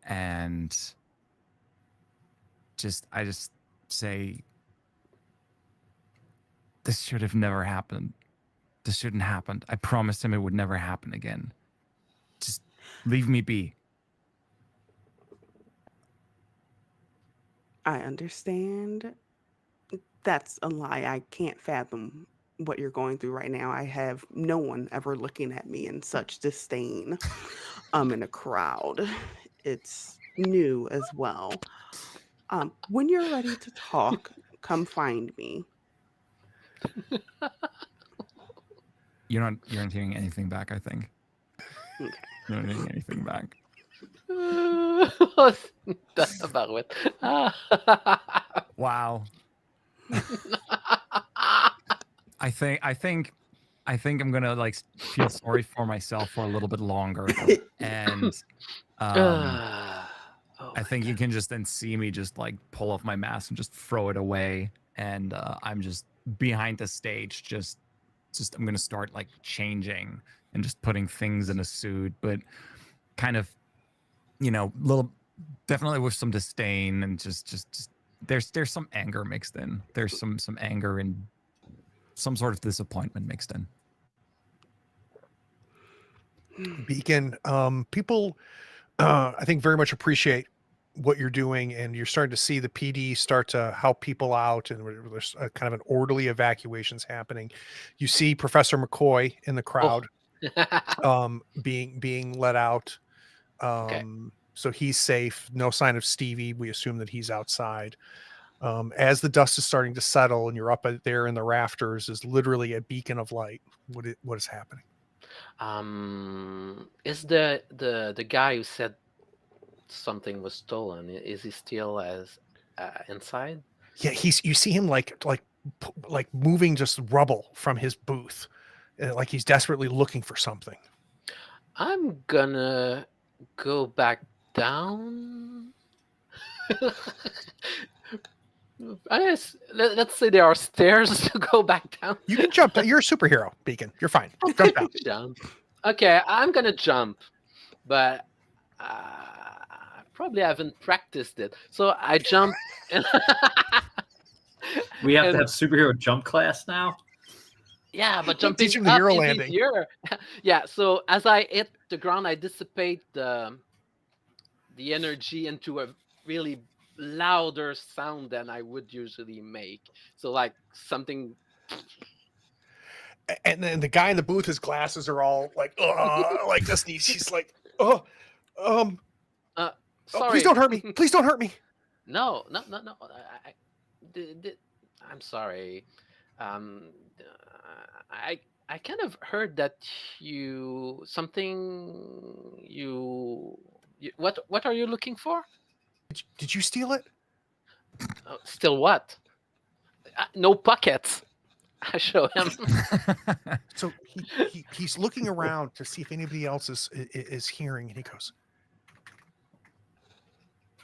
and I just say, this should have never happened. This shouldn't happen. I promised him it would never happen again. Just leave me be. I understand. That's a lie. I can't fathom what you're going through right now. I have no one ever looking at me in such disdain in a crowd. It's new as well. When you're ready to talk, come find me. You're not hearing anything back, I think. Okay. You're not hearing anything back. That's about it. Wow. I think I'm gonna like feel sorry for myself for a little bit longer, and I think you can just then see me just like pull off my mask and just throw it away, and I'm just behind the stage, just I'm gonna start like changing and just putting things in a suit, but kind of little, definitely with some disdain, and just there's some anger mixed in. There's some anger and some sort of disappointment mixed in. Beacon, people I think very much appreciate what you're doing, and you're starting to see the PD start to help people out, and there's a kind of an orderly evacuations happening. You see Professor McCoy in the crowd being let out. Okay. So he's safe. No sign of Stevie. We assume that he's outside. As the dust is starting to settle and you're up there in the rafters, is literally a beacon of light. What is happening? Is the guy who said something was stolen, is he still as inside? Yeah, you see him like moving just rubble from his booth, like he's desperately looking for something. I'm gonna go back down. Let's say there are stairs to go back down. You can jump. You're a superhero, Beacon. You're fine. Jump down. Jump. Okay, I'm gonna jump, but I probably haven't practiced it. So I jump. We have to have superhero jump class now. Yeah, but jumping Teach him the up hero is landing. easier. Yeah, so as I hit the ground, I dissipate the energy into a really louder sound than I would usually make. So like something. And then the guy in the booth, his glasses are all like this. And he's like, um, Uh, oh, please sorry. don't hurt me. Please don't hurt me. No. I'm sorry. Um, I kind of heard that you what are you looking for? Did you steal it? Still what? No pockets. I show him. So he's looking around to see if anybody else is hearing, and he goes,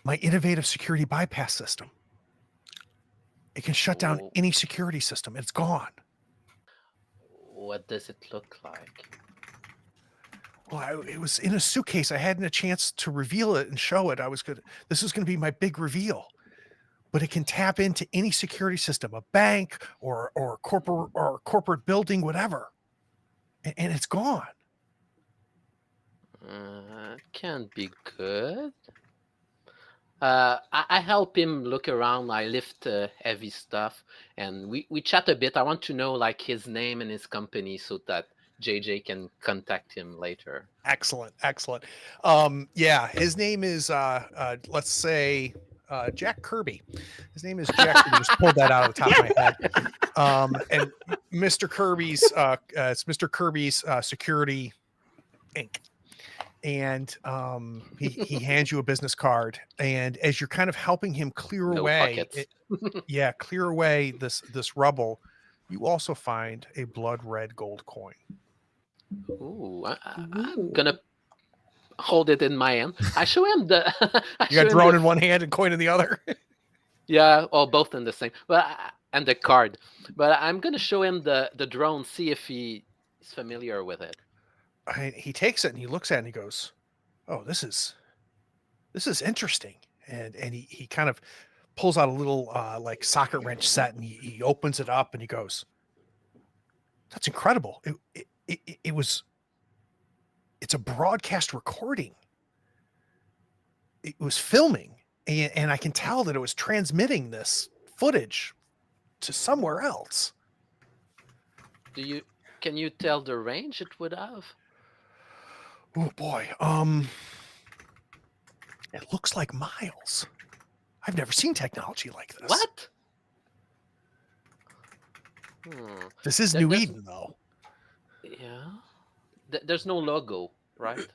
"My innovative security bypass system. It can shut down Oh. any security system. It's gone." What does it look like? Well, it was in a suitcase. I hadn't a chance to reveal it and show it. This was going to be my big reveal. But it can tap into any security system, a bank or corporate building, whatever. And it's gone. Can't be good. I help him look around. I lift heavy stuff, and we chat a bit. I want to know like his name and his company so that JJ can contact him later. Excellent. Yeah, his name is let's say Jack Kirby. His name is Jack. I just pulled that out of the top of my head. And Mr. Kirby's it's Mr. Kirby's Security Inc. And he hands you a business card, and as you're kind of helping him clear away this rubble, you also find a blood red gold coin. Ooh, I'm gonna hold it in my hand. I show him the. You got drone in one hand and coin in the other. Yeah, or both in the same. But and the card. But I'm gonna show him the drone, see if he is familiar with it. He takes it and he looks at it and he goes, "Oh, this is interesting." And he kind of pulls out a little like socket wrench set, and he opens it up and he goes, "That's incredible. It's a broadcast recording. It was filming, and I can tell that it was transmitting this footage to somewhere else." Can you tell the range it would have? Oh boy. It looks like miles. I've never seen technology like this. What? This is New Eden, though. Yeah. There's no logo, right?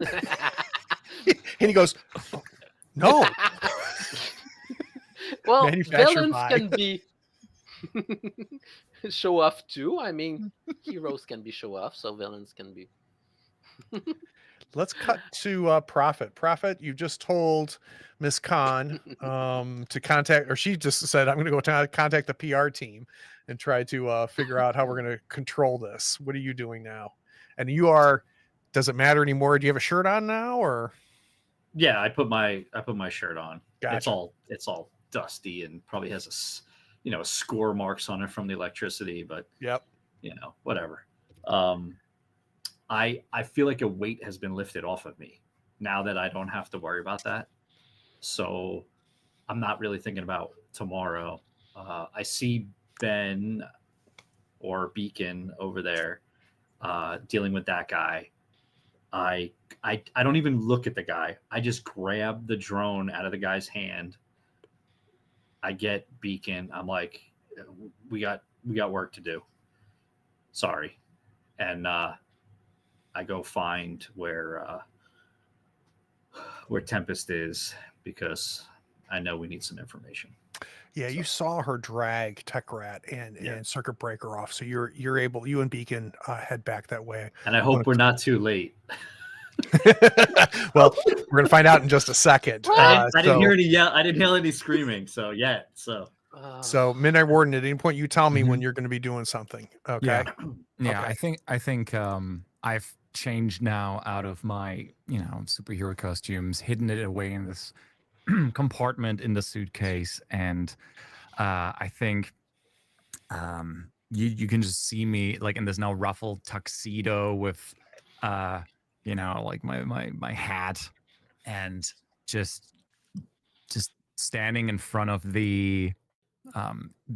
And he goes, "Oh, no." Well, villains can be show off too. I mean, heroes can be show off, so villains can be. Let's cut to Prophet. Prophet, you just told Miss Khan to contact, or she just said, "I'm going to go contact the PR team and try to figure out how we're going to control this." What are you doing now? And you are, does it matter anymore? Do you have a shirt on now, or? Yeah, I put my shirt on. Gotcha. It's all dusty and probably has a score marks on it from the electricity, but yep, whatever. I feel like a weight has been lifted off of me now that I don't have to worry about that. So I'm not really thinking about tomorrow. I see Ben or Beacon over there dealing with that guy. I don't even look at the guy. I just grab the drone out of the guy's hand. I get Beacon. I'm like, we got work to do. Sorry. And I go find where Tempest is, because I know we need some information. Yeah, you saw her drag Tech Rat and Circuit Breaker off, so you're able, you and Beacon head back that way. And I hope we're not too late. Well, we're gonna find out in just a second. I didn't hear any screaming. So Midnight Warden, at any point you tell me when you're going to be doing something. Okay. Yeah. Okay. I think I've changed now out of my superhero costumes, hidden it away in this compartment in the suitcase, and I think you can just see me like in this now ruffled tuxedo with like my hat, and just standing in front of the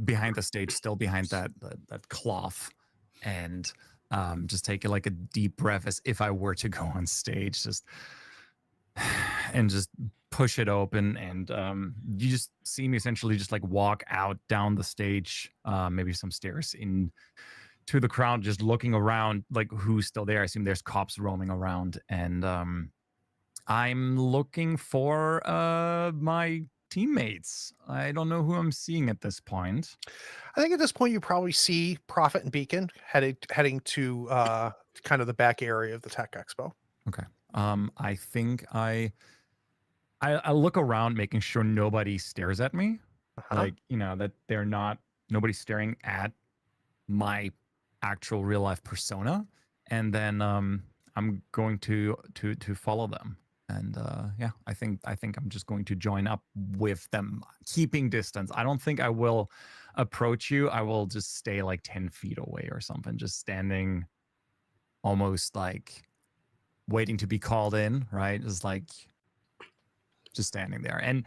behind the stage, still behind that cloth, and just taking like a deep breath as if I were to go on stage, just and just push it open, and you just see me essentially just like walk out down the stage, maybe some stairs in to the crowd, just looking around like who's still there. I assume there's cops roaming around, and I'm looking for my teammates. I don't know who I'm seeing at this point. I think at this point you probably see Prophet and Beacon heading to kind of the back area of the Tech Expo. Okay. I think I look around, making sure nobody stares at me. Like, that nobody's staring at my actual real life persona. And then I'm going to follow them. And yeah, I think I'm just going to join up with them, keeping distance. I don't think I will approach you. I will just stay like 10 feet away or something, just standing almost like waiting to be called in, right? Just standing there. And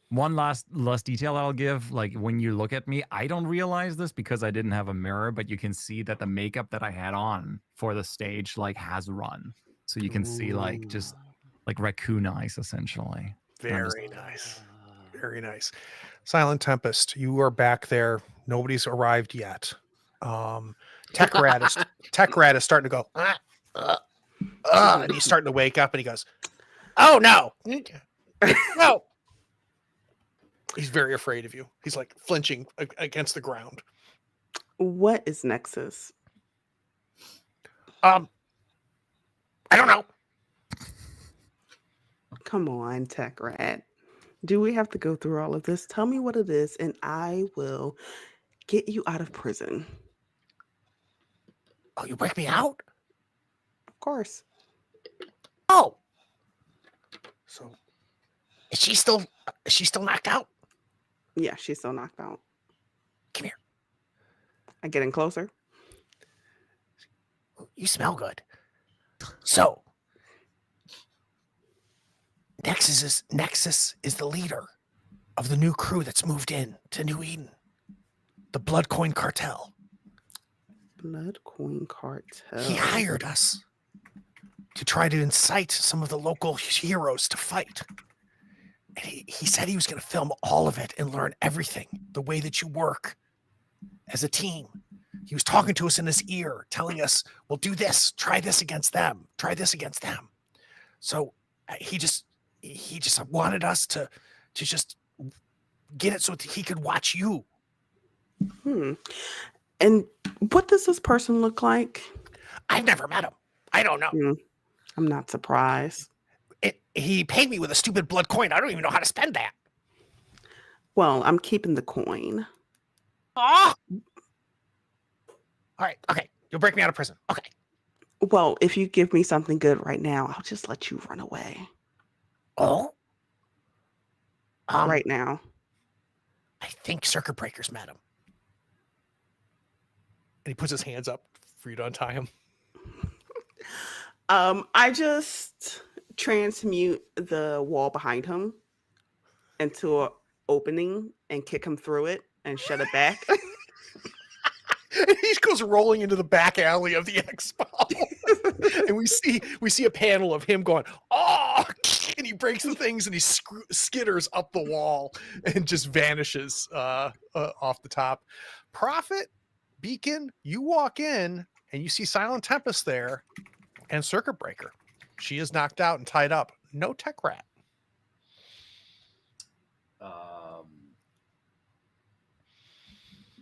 one last detail I'll give, like when you look at me, I don't realize this because I didn't have a mirror, but you can see that the makeup that I had on for the stage like has run. So you can see like just like raccoon eyes essentially. Very nice. Very nice. Silent Tempest, you are back there. Nobody's arrived yet. Tech Rat is starting to go, and he's starting to wake up, and he goes, "Oh no, no!" He's very afraid of you. He's like flinching against the ground. What is Nexus? I don't know. Come on, Tech Rat. Do we have to go through all of this? Tell me what it is, and I will get you out of prison. Oh, you break me out? Of course. Oh. So is she still knocked out? Yeah, she's still knocked out. Come here. I getting closer. You smell good. So Nexus is the leader of the new crew that's moved in to New Eden. The Blood Coin Cartel. Blood Coin Cartel. He hired us to try to incite some of the local heroes to fight. And he said he was going to film all of it and learn everything, the way that you work as a team. He was talking to us in his ear, telling us, "Well, do this, try this against them, try this against them." So he just wanted us to just get it so that he could watch you. And what does this person look like? I've never met him. I don't know. I'm not surprised. He paid me with a stupid blood coin. I don't even know how to spend that. Well, I'm keeping the coin. Oh! All right. Okay. You'll break me out of prison. Okay. Well, if you give me something good right now, I'll just let you run away. Oh? Right now. I think Circuit Breaker's met him. And he puts his hands up for you to untie him. I just transmute the wall behind him into an opening and kick him through it and shut it back. And he goes rolling into the back alley of the expo. And we see a panel of him going, "Oh!" And he breaks the things and he skitters up the wall and just vanishes off the top. Prophet, Beacon, you walk in and you see Silent Tempest there and Circuit Breaker. She is knocked out and tied up. No Tech Rat.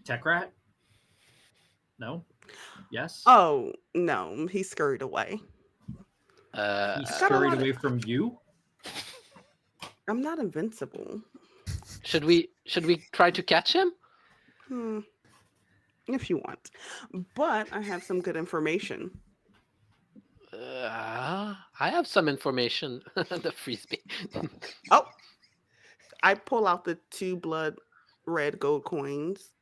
Tech Rat? No? Yes? Oh, no. He scurried away. He scurried away from you? I'm not invincible. Should we try to catch him? If you want. But I have some good information. I have some information. The frisbee. Oh, I pull out the 2 blood red gold coins.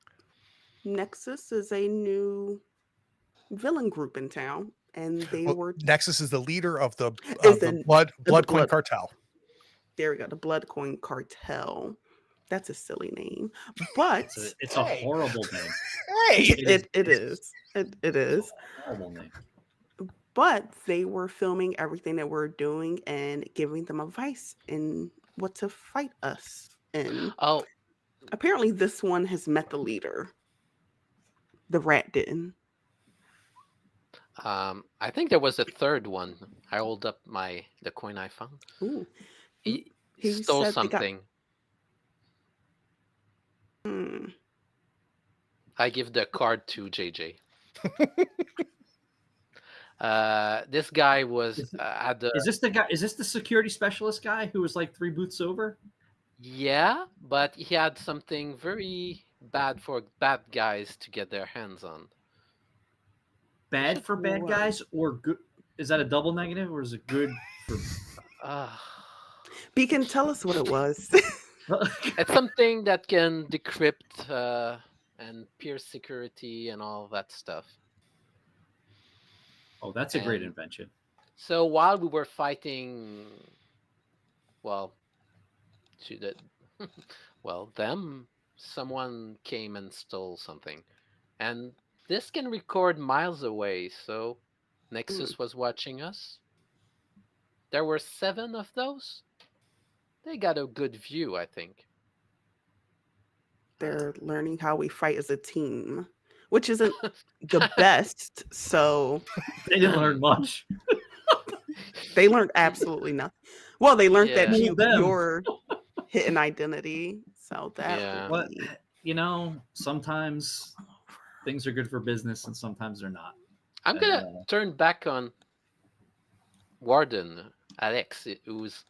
Nexus is a new villain group in town, and they were. Nexus is the leader of the the Blood Coin Cartel. There we go, the Blood Coin Cartel. That's a silly name, but It's a Hey. horrible name. Hey, it is. It is. A horrible name. But they were filming everything that we're doing and giving them advice in what to fight us in. Oh, Apparently, this one has met the leader. The rat didn't. I think there was a third one. I hold up the coin I found. Ooh. He He stole said they got- something. Hmm. I give the card to JJ. This guy was at the Is this the guy? Is this the security specialist guy who was like 3 booths over? yeah, but he had something very bad for bad guys to get their hands on. Bad for bad Whoa. guys or good? Is that a double negative or is it good for? Beacon, tell us what it was. It's something that can decrypt and pierce security and all that stuff. Oh, that's a great And- invention. So while we were fighting, well, them, someone came and stole something, and this can record miles away. So Nexus was watching us. There were 7 of those. They got a good view, I think. They're learning how we fight as a team, which isn't the best. So They didn't learn much. they learned absolutely nothing. Well, they learned that Yeah. you're hidden identity. So that Yeah. would But be- sometimes things are good for business and sometimes they're not. I'm gonna turn back on Warden Alex, who's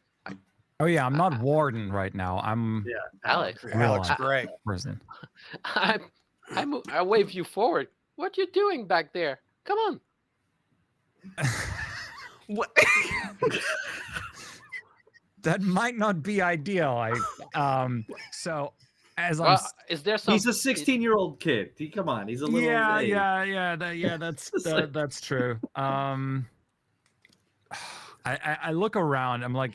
Oh yeah, I'm not warden right now. I'm Alex. Alex Real Gray. prison. I wave you forward. What you doing back there? Come on. What? That might not be ideal. So as I'm Well, is there some? He's a 16-year-old kid. Come on, he's a little. hey. that's true. I look around. I'm like,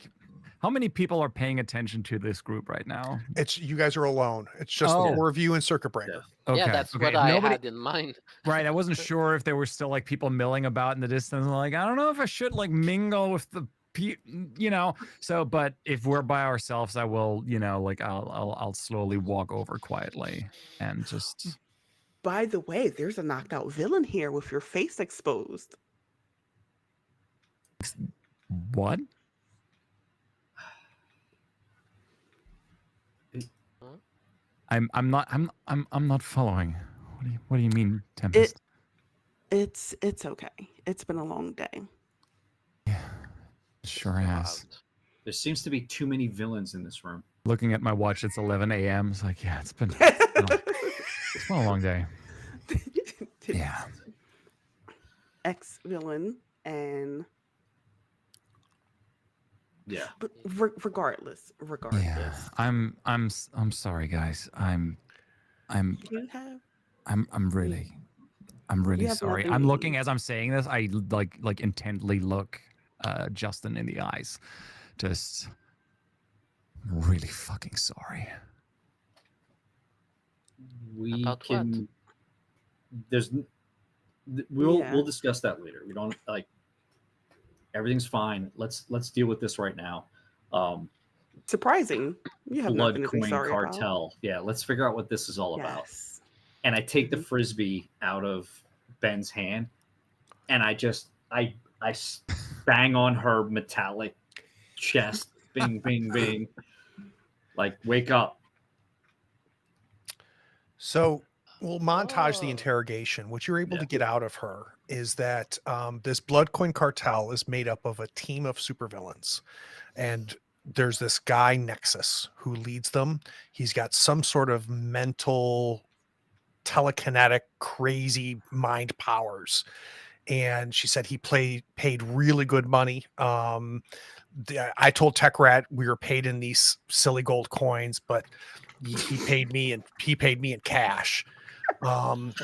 how many people are paying attention to this group right now? It's you guys are alone. It's just the Oh. 4 of you and Circuit Breaker. Okay, Yeah, that's okay. what If I nobody- had in mind. Right, I wasn't sure if there were still like people milling about in the distance. Like, I don't know if I should like mingle with the So, but if we're by ourselves, I will, like I'll slowly walk over quietly and just. By the way, there's a knocked out villain here with your face exposed. What? I'm not following. What do you mean, Tempest? It's okay. It's been a long day. Yeah, sure has. There seems to be too many villains in this room. Looking at my watch, it's 11 a.m. It's like, yeah, it's been a long day. Yeah. Ex-villain and Yeah. but regardless. Yeah. I'm sorry, guys. I'm You have really You have sorry. nothing I'm to looking lose. as I'm saying this. I like intently look Justin in the eyes. Just really fucking sorry. We About can. There's. We'll Yeah. we'll discuss that later. We don't like. Everything's fine. Let's deal with this right now. surprising. You have Blood nothing to be coin sorry cartel. Yeah, let's figure out what this is all about. about. Yes. And I take the frisbee out of Ben's hand, and I bang on her metallic chest. Bing, bing, bing. Like, wake up. So we'll montage the Oh. interrogation. What you're able Yeah. to get out of her is that this Bloodcoin cartel is made up of a team of supervillains. And there's this guy, Nexus, who leads them. He's got some sort of mental, telekinetic, crazy mind powers. And she said he paid really good money. I told Tech Rat we were paid in these silly gold coins, but he paid me in cash. And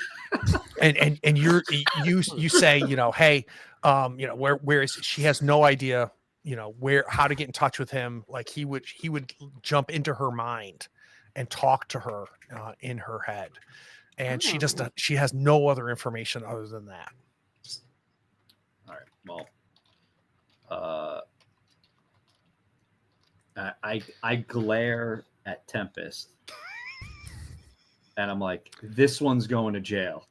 you say, hey, where is she has no idea, how to get in touch with him. Like he would jump into her mind and talk to her in her head. And she Oh. she has no other information other than that. All right. Well, I glare at Tempest, and I'm like, this one's going to jail.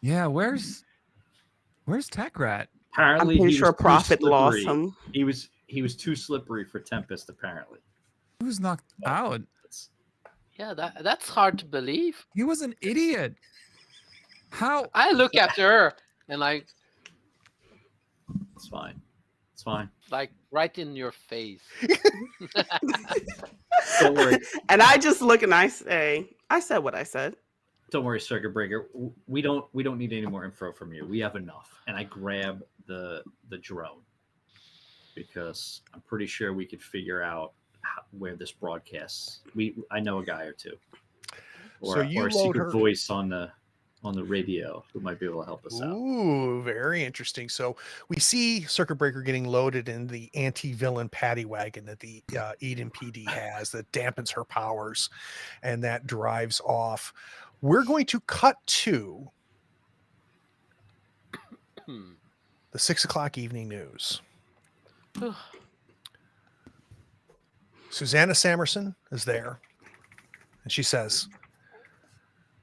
Yeah, where's Tech Rat? Apparently, I'm pretty he sure was too Prophet lost slippery. him. He was too slippery for Tempest. Apparently, He was knocked out. Yeah, that's hard to believe. He was an idiot. How? I look at her and it's fine. It's fine. like right in your face. Don't worry. And I just look and I say, I said what I said. Don't worry, Circuit Breaker. We don't need any more info from you. We have enough. And I grab the drone because I'm pretty sure we could figure out where this broadcasts. I know a guy or two, or a secret voice on the radio who might be able to help us out. Ooh, very interesting. So we see Circuit Breaker getting loaded in the anti-villain paddy wagon that the Eden PD has that dampens her powers, and that drives off. We're going to cut to the 6 o'clock evening news. Susanna Samerson is there, and she says,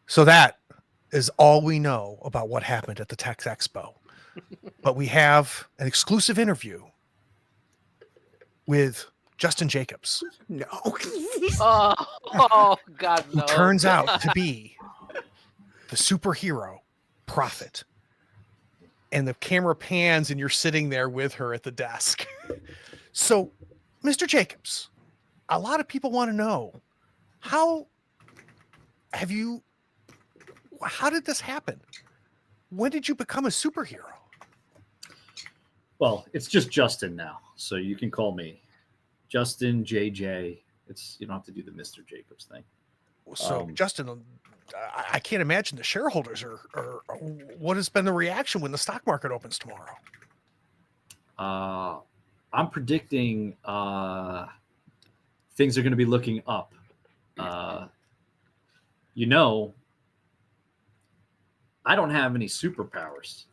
so that is all we know about what happened at the Tech Expo. But we have an exclusive interview with Justin Jacobs. No. Oh God, no. Who turns out to be the superhero Prophet. And the camera pans and you're sitting there with her at the desk. So, Mr. Jacobs, a lot of people want to know, how did this happen? When did you become a superhero? Well, it's just Justin now, so you can call me Justin JJ. You don't have to do the Mr. Jacobs thing. So, Justin, I can't imagine the shareholders are what has been the reaction when the stock market opens tomorrow? I'm predicting things are going to be looking up. I don't have any superpowers.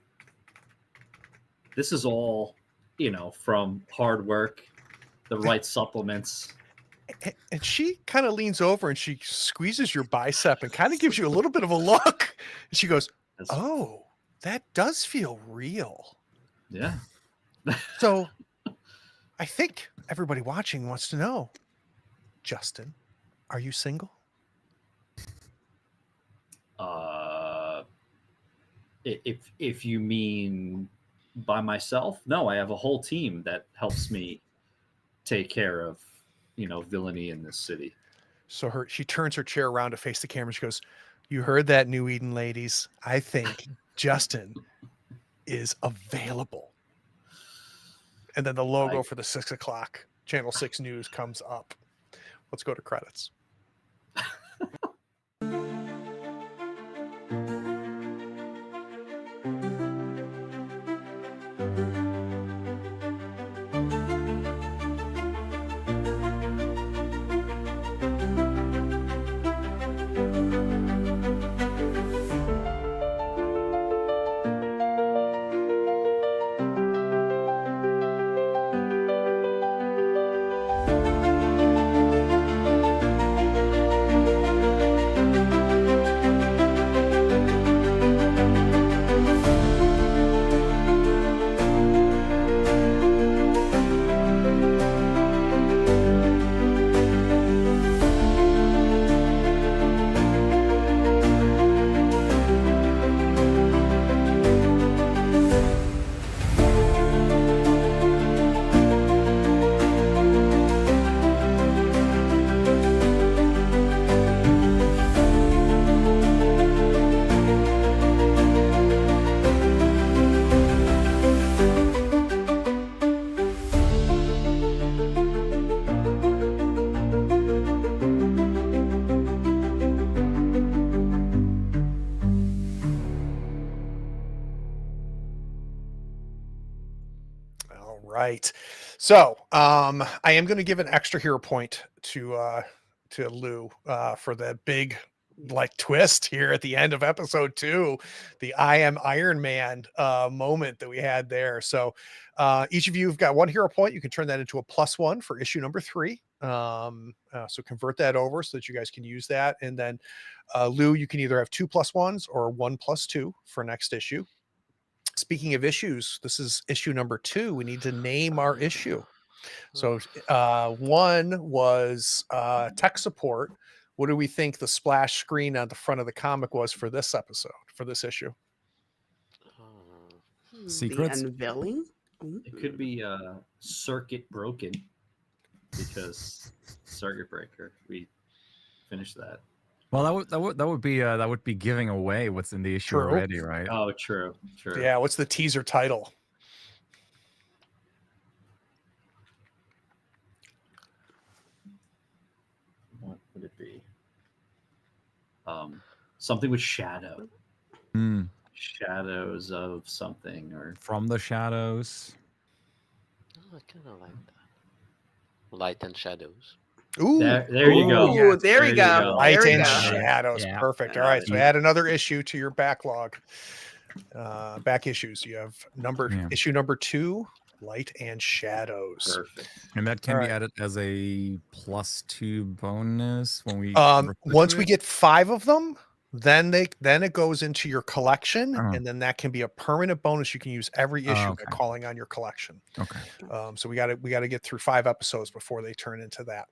This is all, from hard work, the right supplements. And she kind of leans over and she squeezes your bicep and kind of gives you a little bit of a look. And she goes, oh, that does feel real. Yeah. So I think everybody watching wants to know, Justin, are you single? If you mean by myself, no, I have a whole team that helps me take care of, villainy in this city. So she turns her chair around to face the camera. She goes, you heard that, New Eden ladies. I think Justin is available. And then the logo for the 6 o'clock Channel 6 News comes up. Let's go to credits. Right. So I am going to give an extra hero point to Lou for the big like twist here at the end of episode 2, the I am Iron Man moment that we had there. So each of you have got 1 hero point. You can turn that into a +1 for issue number 3. So convert that over so that you guys can use that. And then Lou, you can either have 2 +1s or 1 +2 for next issue. Speaking of issues, this is issue number 2. We need to name our issue. So 1 was tech support. What do we think the splash screen on the front of the comic was for this episode, for this issue? Secrets? The unveiling. It could be circuit broken because circuit breaker. We finished that. Well, that would be giving away what's in the issue True. already, right? Oh, true. Yeah, what's the teaser title? What would it be? Something with shadow. Shadows of something, or From the shadows. Oh, I kind of like that. Light and shadows. Ooh, there you go. Ooh, there we go. Light There we and go. shadows. Yeah. Perfect. All right. So add another issue to your backlog. Back issues. You have issue number 2, Light and Shadows. Perfect. And that can be added as a +2 bonus when we once we get 5 of them, then it goes into your collection, and then that can be a permanent bonus you can use every issue by calling on your collection. Okay. So we got to get through 5 episodes before they turn into that.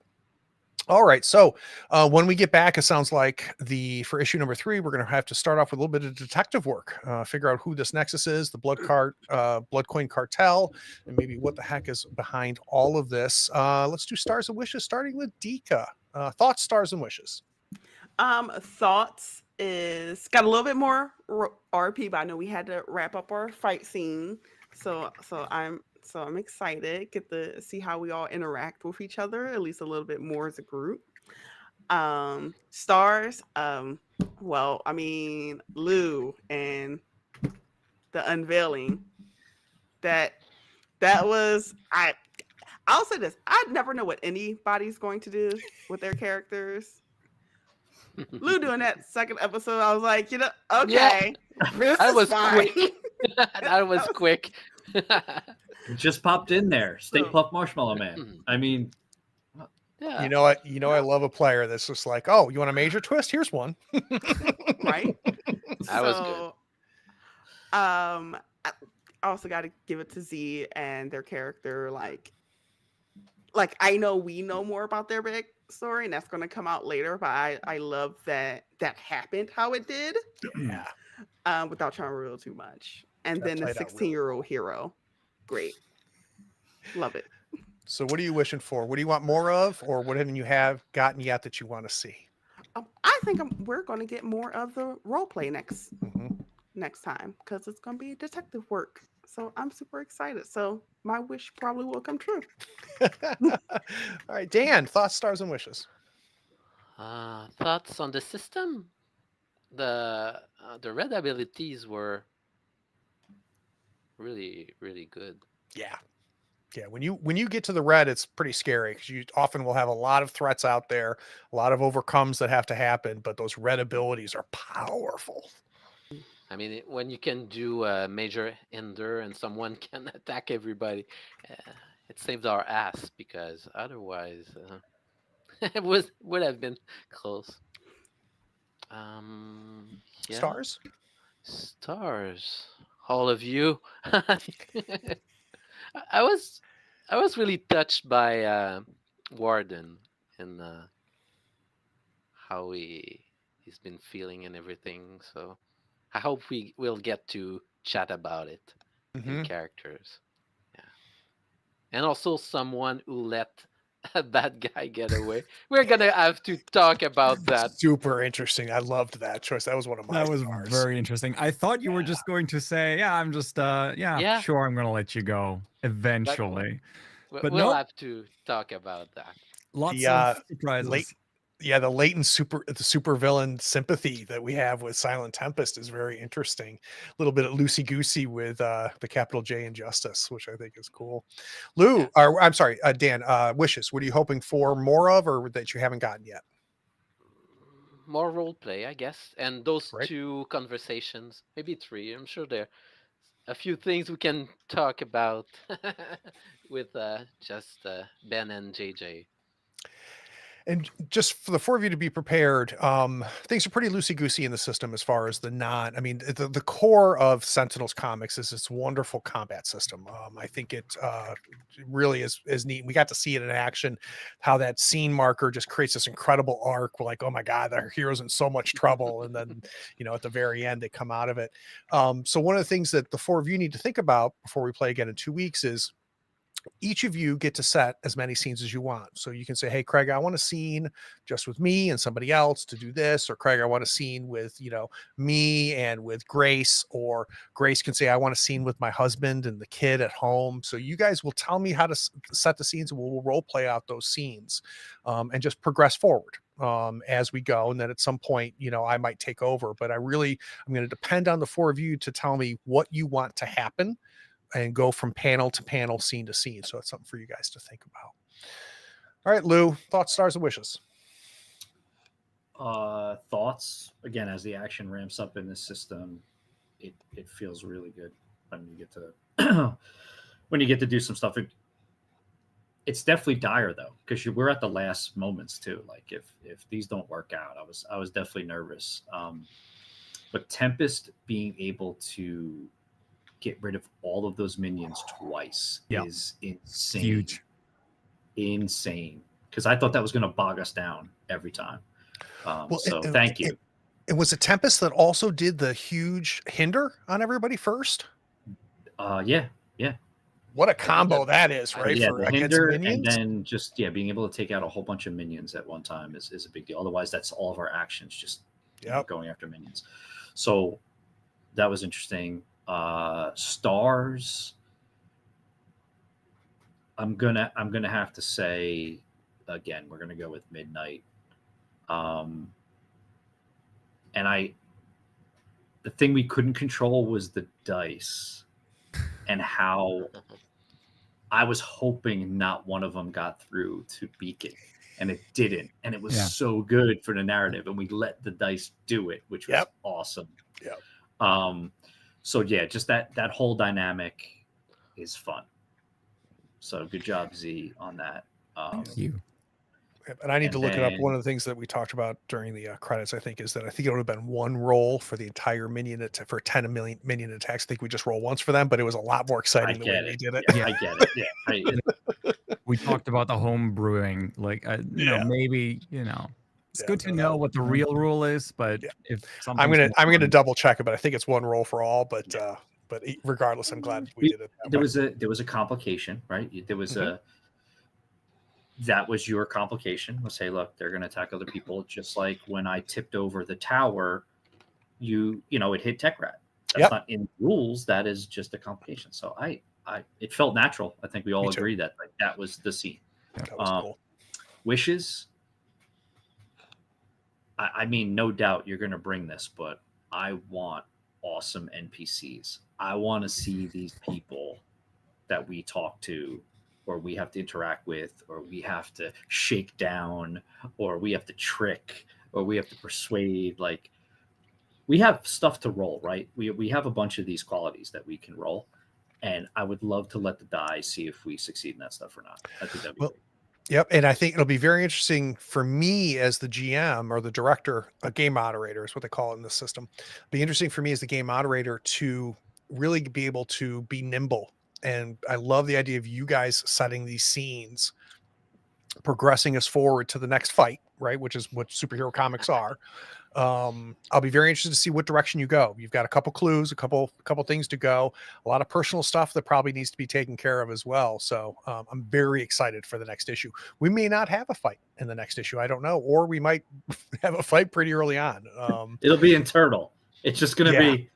All right. So when we get back, it sounds like for issue number 3, we're going to have to start off with a little bit of detective work, figure out who this Nexus is, the Blood Coin Cartel, and maybe what the heck is behind all of this. Let's do Stars and Wishes, starting with Dika. Thoughts, Stars and Wishes. Thoughts is got a little bit more RP, but I know we had to wrap up our fight scene, so I'm excited. Get to see how we all interact with each other, at least a little bit more as a group. Stars, well, I mean, Lou and the unveiling. That was I'll say this. I never know what anybody's going to do with their characters. Lou doing that second episode, I was like, okay. This That is was fine. quick. That was quick. It just popped in there. Stay Puft Marshmallow Man. I mean, Yeah. You know what? I love a player that's just like, oh, you want a major twist? Here's one. Right? That was good. I also got to give it to Z and their character. Like I know we know more about their backstory, and that's going to come out later. But I love that happened how it did. Yeah. Without trying to reveal too much. And That then the played out 16-year-old hero, great, love it. So what are you wishing for? What do you want more of, or what haven't you gotten yet that you want to see? I think we're going to get more of the role play next time, because it's going to be detective work. So I'm super excited. So my wish probably will come true. All right, Dan, thoughts, Stars, and Wishes. Thoughts on the system? The red abilities were really, really good. Yeah. When you get to the red, it's pretty scary because you often will have a lot of threats out there, a lot of overcomes that have to happen, but those red abilities are powerful. I mean, when you can do a major hinder and someone can attack everybody, it saved our ass, because otherwise it would have been close. Yeah. Stars, all of you. I was really touched by Warden and how he's been feeling and everything. So I hope we will get to chat about it in characters. Yeah, and also someone who let a bad guy get away. We're gonna have to talk about that. Super interesting. I loved that choice. That was one of my stars. Very interesting. I thought you were just going to say, yeah, I'm just sure, I'm gonna let you go eventually. But we'll have to talk about that. Lots of surprises. Yeah, the latent super villain sympathy that we have with Silent Tempest is very interesting. A little bit of loosey goosey with the capital J Injustice, which I think is cool. Lou, Yeah. or I'm sorry, Dan, wishes. What are you hoping for more of, or that you haven't gotten yet? More role play, I guess, and those Right. 2 conversations, maybe 3. I'm sure there a few things we can talk about with just Ben and JJ. And just for the 4 of you to be prepared, things are pretty loosey goosey in the system as far as the non. I mean, the core of Sentinel's comics is this wonderful combat system. I think it really is neat. We got to see it in action, how that scene marker just creates this incredible arc. We're like, oh my God, our hero's in so much trouble. And then, at the very end, they come out of it. So one of the things that the 4 of you need to think about before we play again in 2 weeks is each of you get to set as many scenes as you want. So you can say, hey, Craig, I want a scene just with me and somebody else to do this. Or Craig, I want a scene with, me and with Grace. Or Grace can say, I want a scene with my husband and the kid at home. So you guys will tell me how to set the scenes, and we'll role play out those scenes and just progress forward as we go. And then at some point, I might take over. But I'm going to depend on the 4 of you to tell me what you want to happen and go from panel to panel, scene to scene. So it's something for you guys to think about. All right, Lou, thoughts, stars, and wishes. Thoughts, again, as the action ramps up in this system, it feels really good when you get to when you get to do some stuff. It's definitely dire though, because we're at the last moments too. Like if these don't work out, I was definitely nervous. But Tempest being able to get rid of all of those minions twice is insane. Huge. Insane. Because I thought that was going to bog us down every time. Thank you. And was it Tempest that also did the huge hinder on everybody first? Yeah. What a combo that is, right? Yeah, for the against hinder, minions. and then just being able to take out a whole bunch of minions at one time is a big deal. Otherwise, that's all of our actions just going after minions. So that was interesting. Stars, I'm gonna have to say again, we're gonna go with Midnight. And the thing we couldn't control was the dice and how I was hoping not one of them got through to Beacon, and it didn't. And it was so good for the narrative, and we let the dice do it, which was awesome. So yeah, just that whole dynamic is fun. So good job, Z, on that. Thank you. And I need to look it up. One of the things that we talked about during the credits, I think, is that I think it would have been one roll for the entire minion for 10 million minion attacks. I think we just roll once for them, but it was a lot more exciting the way we did it. Yeah, I get it. Yeah, we talked about the home brewing, like maybe it's good to know what the real rule is, but if I'm gonna double check it, but I think it's one roll for all. But regardless, I'm glad we did it. There was a complication, right? There was that was your complication. Was say, look, they're going to attack other people, just like when I tipped over the tower, it hit Tech Rat. That's not in rules. That is just a complication. So it felt natural. I think we all agree that that was the scene. That was cool. Wishes. I mean, no doubt you're going to bring this, but I want awesome NPCs. I want to see these people that we talk to, or we have to interact with, or we have to shake down, or we have to trick, or we have to persuade. Like, we have stuff to roll, right? We have a bunch of these qualities that we can roll, and I would love to let the die see if we succeed in that stuff or not. I think that'd be great. Yep, and I think it'll be very interesting for me as the GM or the director, a game moderator is what they call it in the system. It'll be interesting for me as the game moderator to really be able to be nimble. And I love the idea of you guys setting these scenes, progressing us forward to the next fight, right? Which is what superhero comics are. I'll be very interested to see what direction you go. You've got a couple clues, a couple things to go, a lot of personal stuff that probably needs to be taken care of as well. So I'm very excited for the next issue. We may not have a fight in the next issue. I don't know. Or we might have a fight pretty early on. It'll be internal. It's just going to be,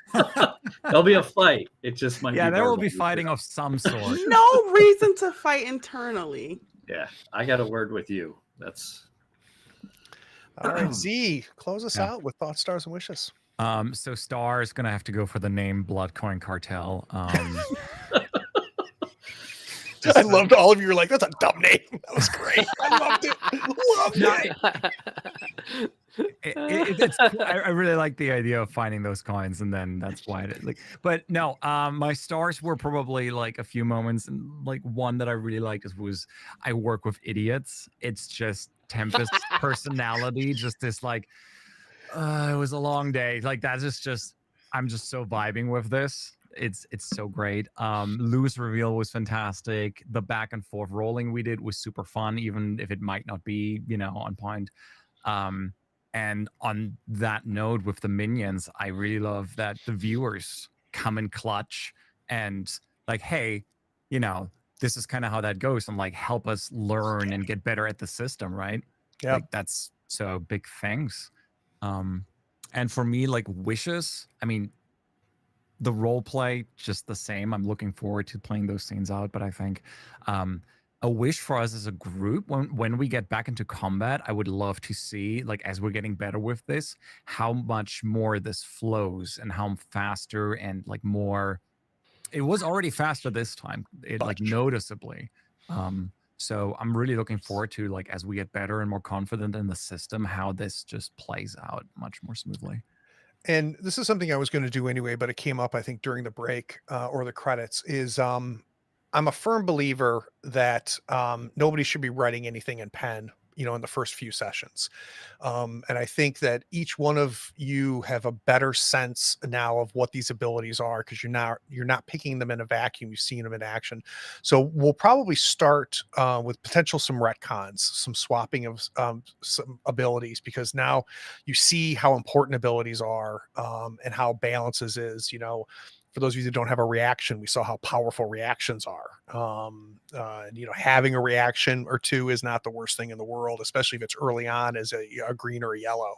there'll be a fight. It just might be. Yeah, there will be fighting of some sort. No reason to fight internally. Yeah, I got a word with you. All right, Z, close us Yeah. out with thoughts, stars, and wishes. So Star is gonna have to go for the name Bloodcoin Cartel. I loved all of you. You're like, that's a dumb name. That was great. I loved it. Loved it. It's cool. I really like the idea of finding those coins, and then that's why it like. But no, my stars were probably like a few moments, and like one that I really liked was I work with idiots. It's just Tempest's personality, just this like, it was a long day. Like that's just I'm just so vibing with this. It's so great. Lou's reveal was fantastic. The back and forth rolling we did was super fun, even if it might not be, on point. And on that note, with the minions, I really love that the viewers come in clutch and like, hey, this is kind of how that goes, and like help us learn and get better at the system, right? Yeah. Like that's so big thanks. And for me, like wishes, I mean, the role play just the same. I'm looking forward to playing those scenes out, but I think a wish for us as a group, when we get back into combat, I would love to see, like, as we're getting better with this, how much more this flows and how faster and like more. It was already faster this time, like noticeably. So I'm really looking forward to, like, as we get better and more confident in the system, how this just plays out much more smoothly. And this is something I was going to do anyway, but it came up, I think, during the break or the credits. I'm a firm believer that nobody should be writing anything in pen, in the first few sessions. And I think that each one of you have a better sense now of what these abilities are, because you're not picking them in a vacuum. You've seen them in action. So we'll probably start with potential some retcons, some swapping of some abilities, because now you see how important abilities are and how balances is. For those of you that don't have a reaction, we saw how powerful reactions are. And having a reaction or two is not the worst thing in the world, especially if it's early on as a green or a yellow.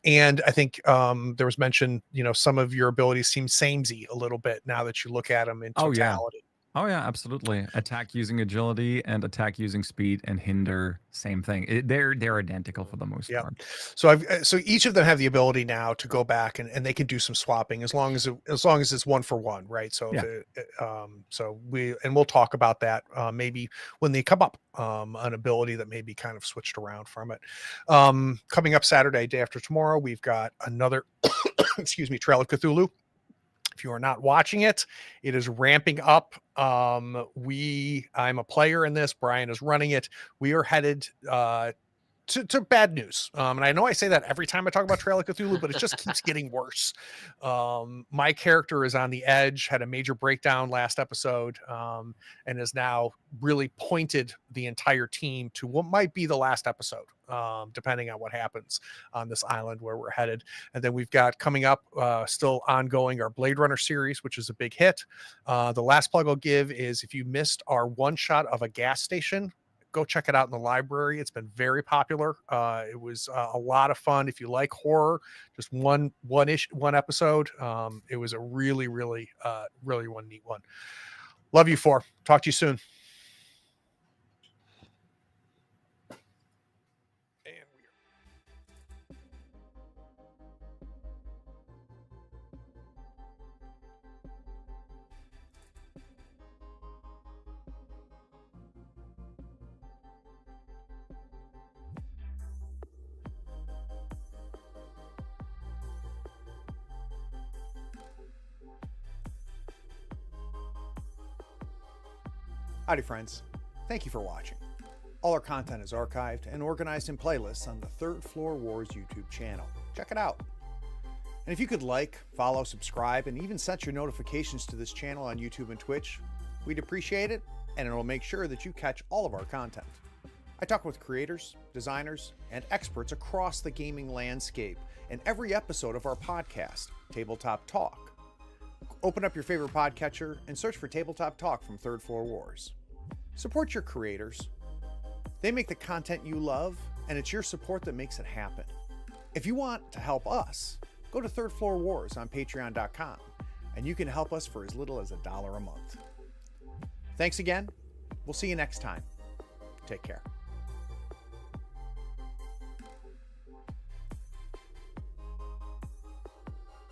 And I think there was mention, some of your abilities seem samey a little bit now that you look at them in totality. Oh yeah, absolutely. Attack using agility and attack using speed and hinder, same thing. They're identical for the most part. So each of them have the ability now to go back and they can do some swapping as long as it's one for one, right? So we'll talk about that maybe when they come up, an ability that may be kind of switched around from it. Coming up Saturday, day after tomorrow, we've got another Trail of Cthulhu. If you are not watching it, it is ramping up. I'm a player in this. Brian is running it. We are headed to bad news. And I know I say that every time I talk about Trail of Cthulhu, but it just keeps getting worse. My character is on the edge, had a major breakdown last episode, and is now really pointed the entire team to what might be the last episode, depending on what happens on this island where we're headed. And then we've got coming up, still ongoing, our Blade Runner series, which is a big hit. The last plug I'll give is, if you missed our one shot of a gas station, go check it out in the library. It's been very popular. It was a lot of fun. If you like horror, just one episode. It was a really, really, really one neat one. Love you, 4. Talk to you soon. Howdy, friends. Thank you for watching. All our content is archived and organized in playlists on the Third Floor Wars YouTube channel. Check it out. And if you could like, follow, subscribe, and even set your notifications to this channel on YouTube and Twitch, we'd appreciate it, and it'll make sure that you catch all of our content. I talk with creators, designers, and experts across the gaming landscape in every episode of our podcast, Tabletop Talk. Open up your favorite podcatcher and search for Tabletop Talk from Third Floor Wars. Support your creators. They make the content you love, and it's your support that makes it happen. If you want to help us, go to Third Floor Wars on patreon.com, and you can help us for as little as $1 a month. Thanks again. We'll see you next time. Take care.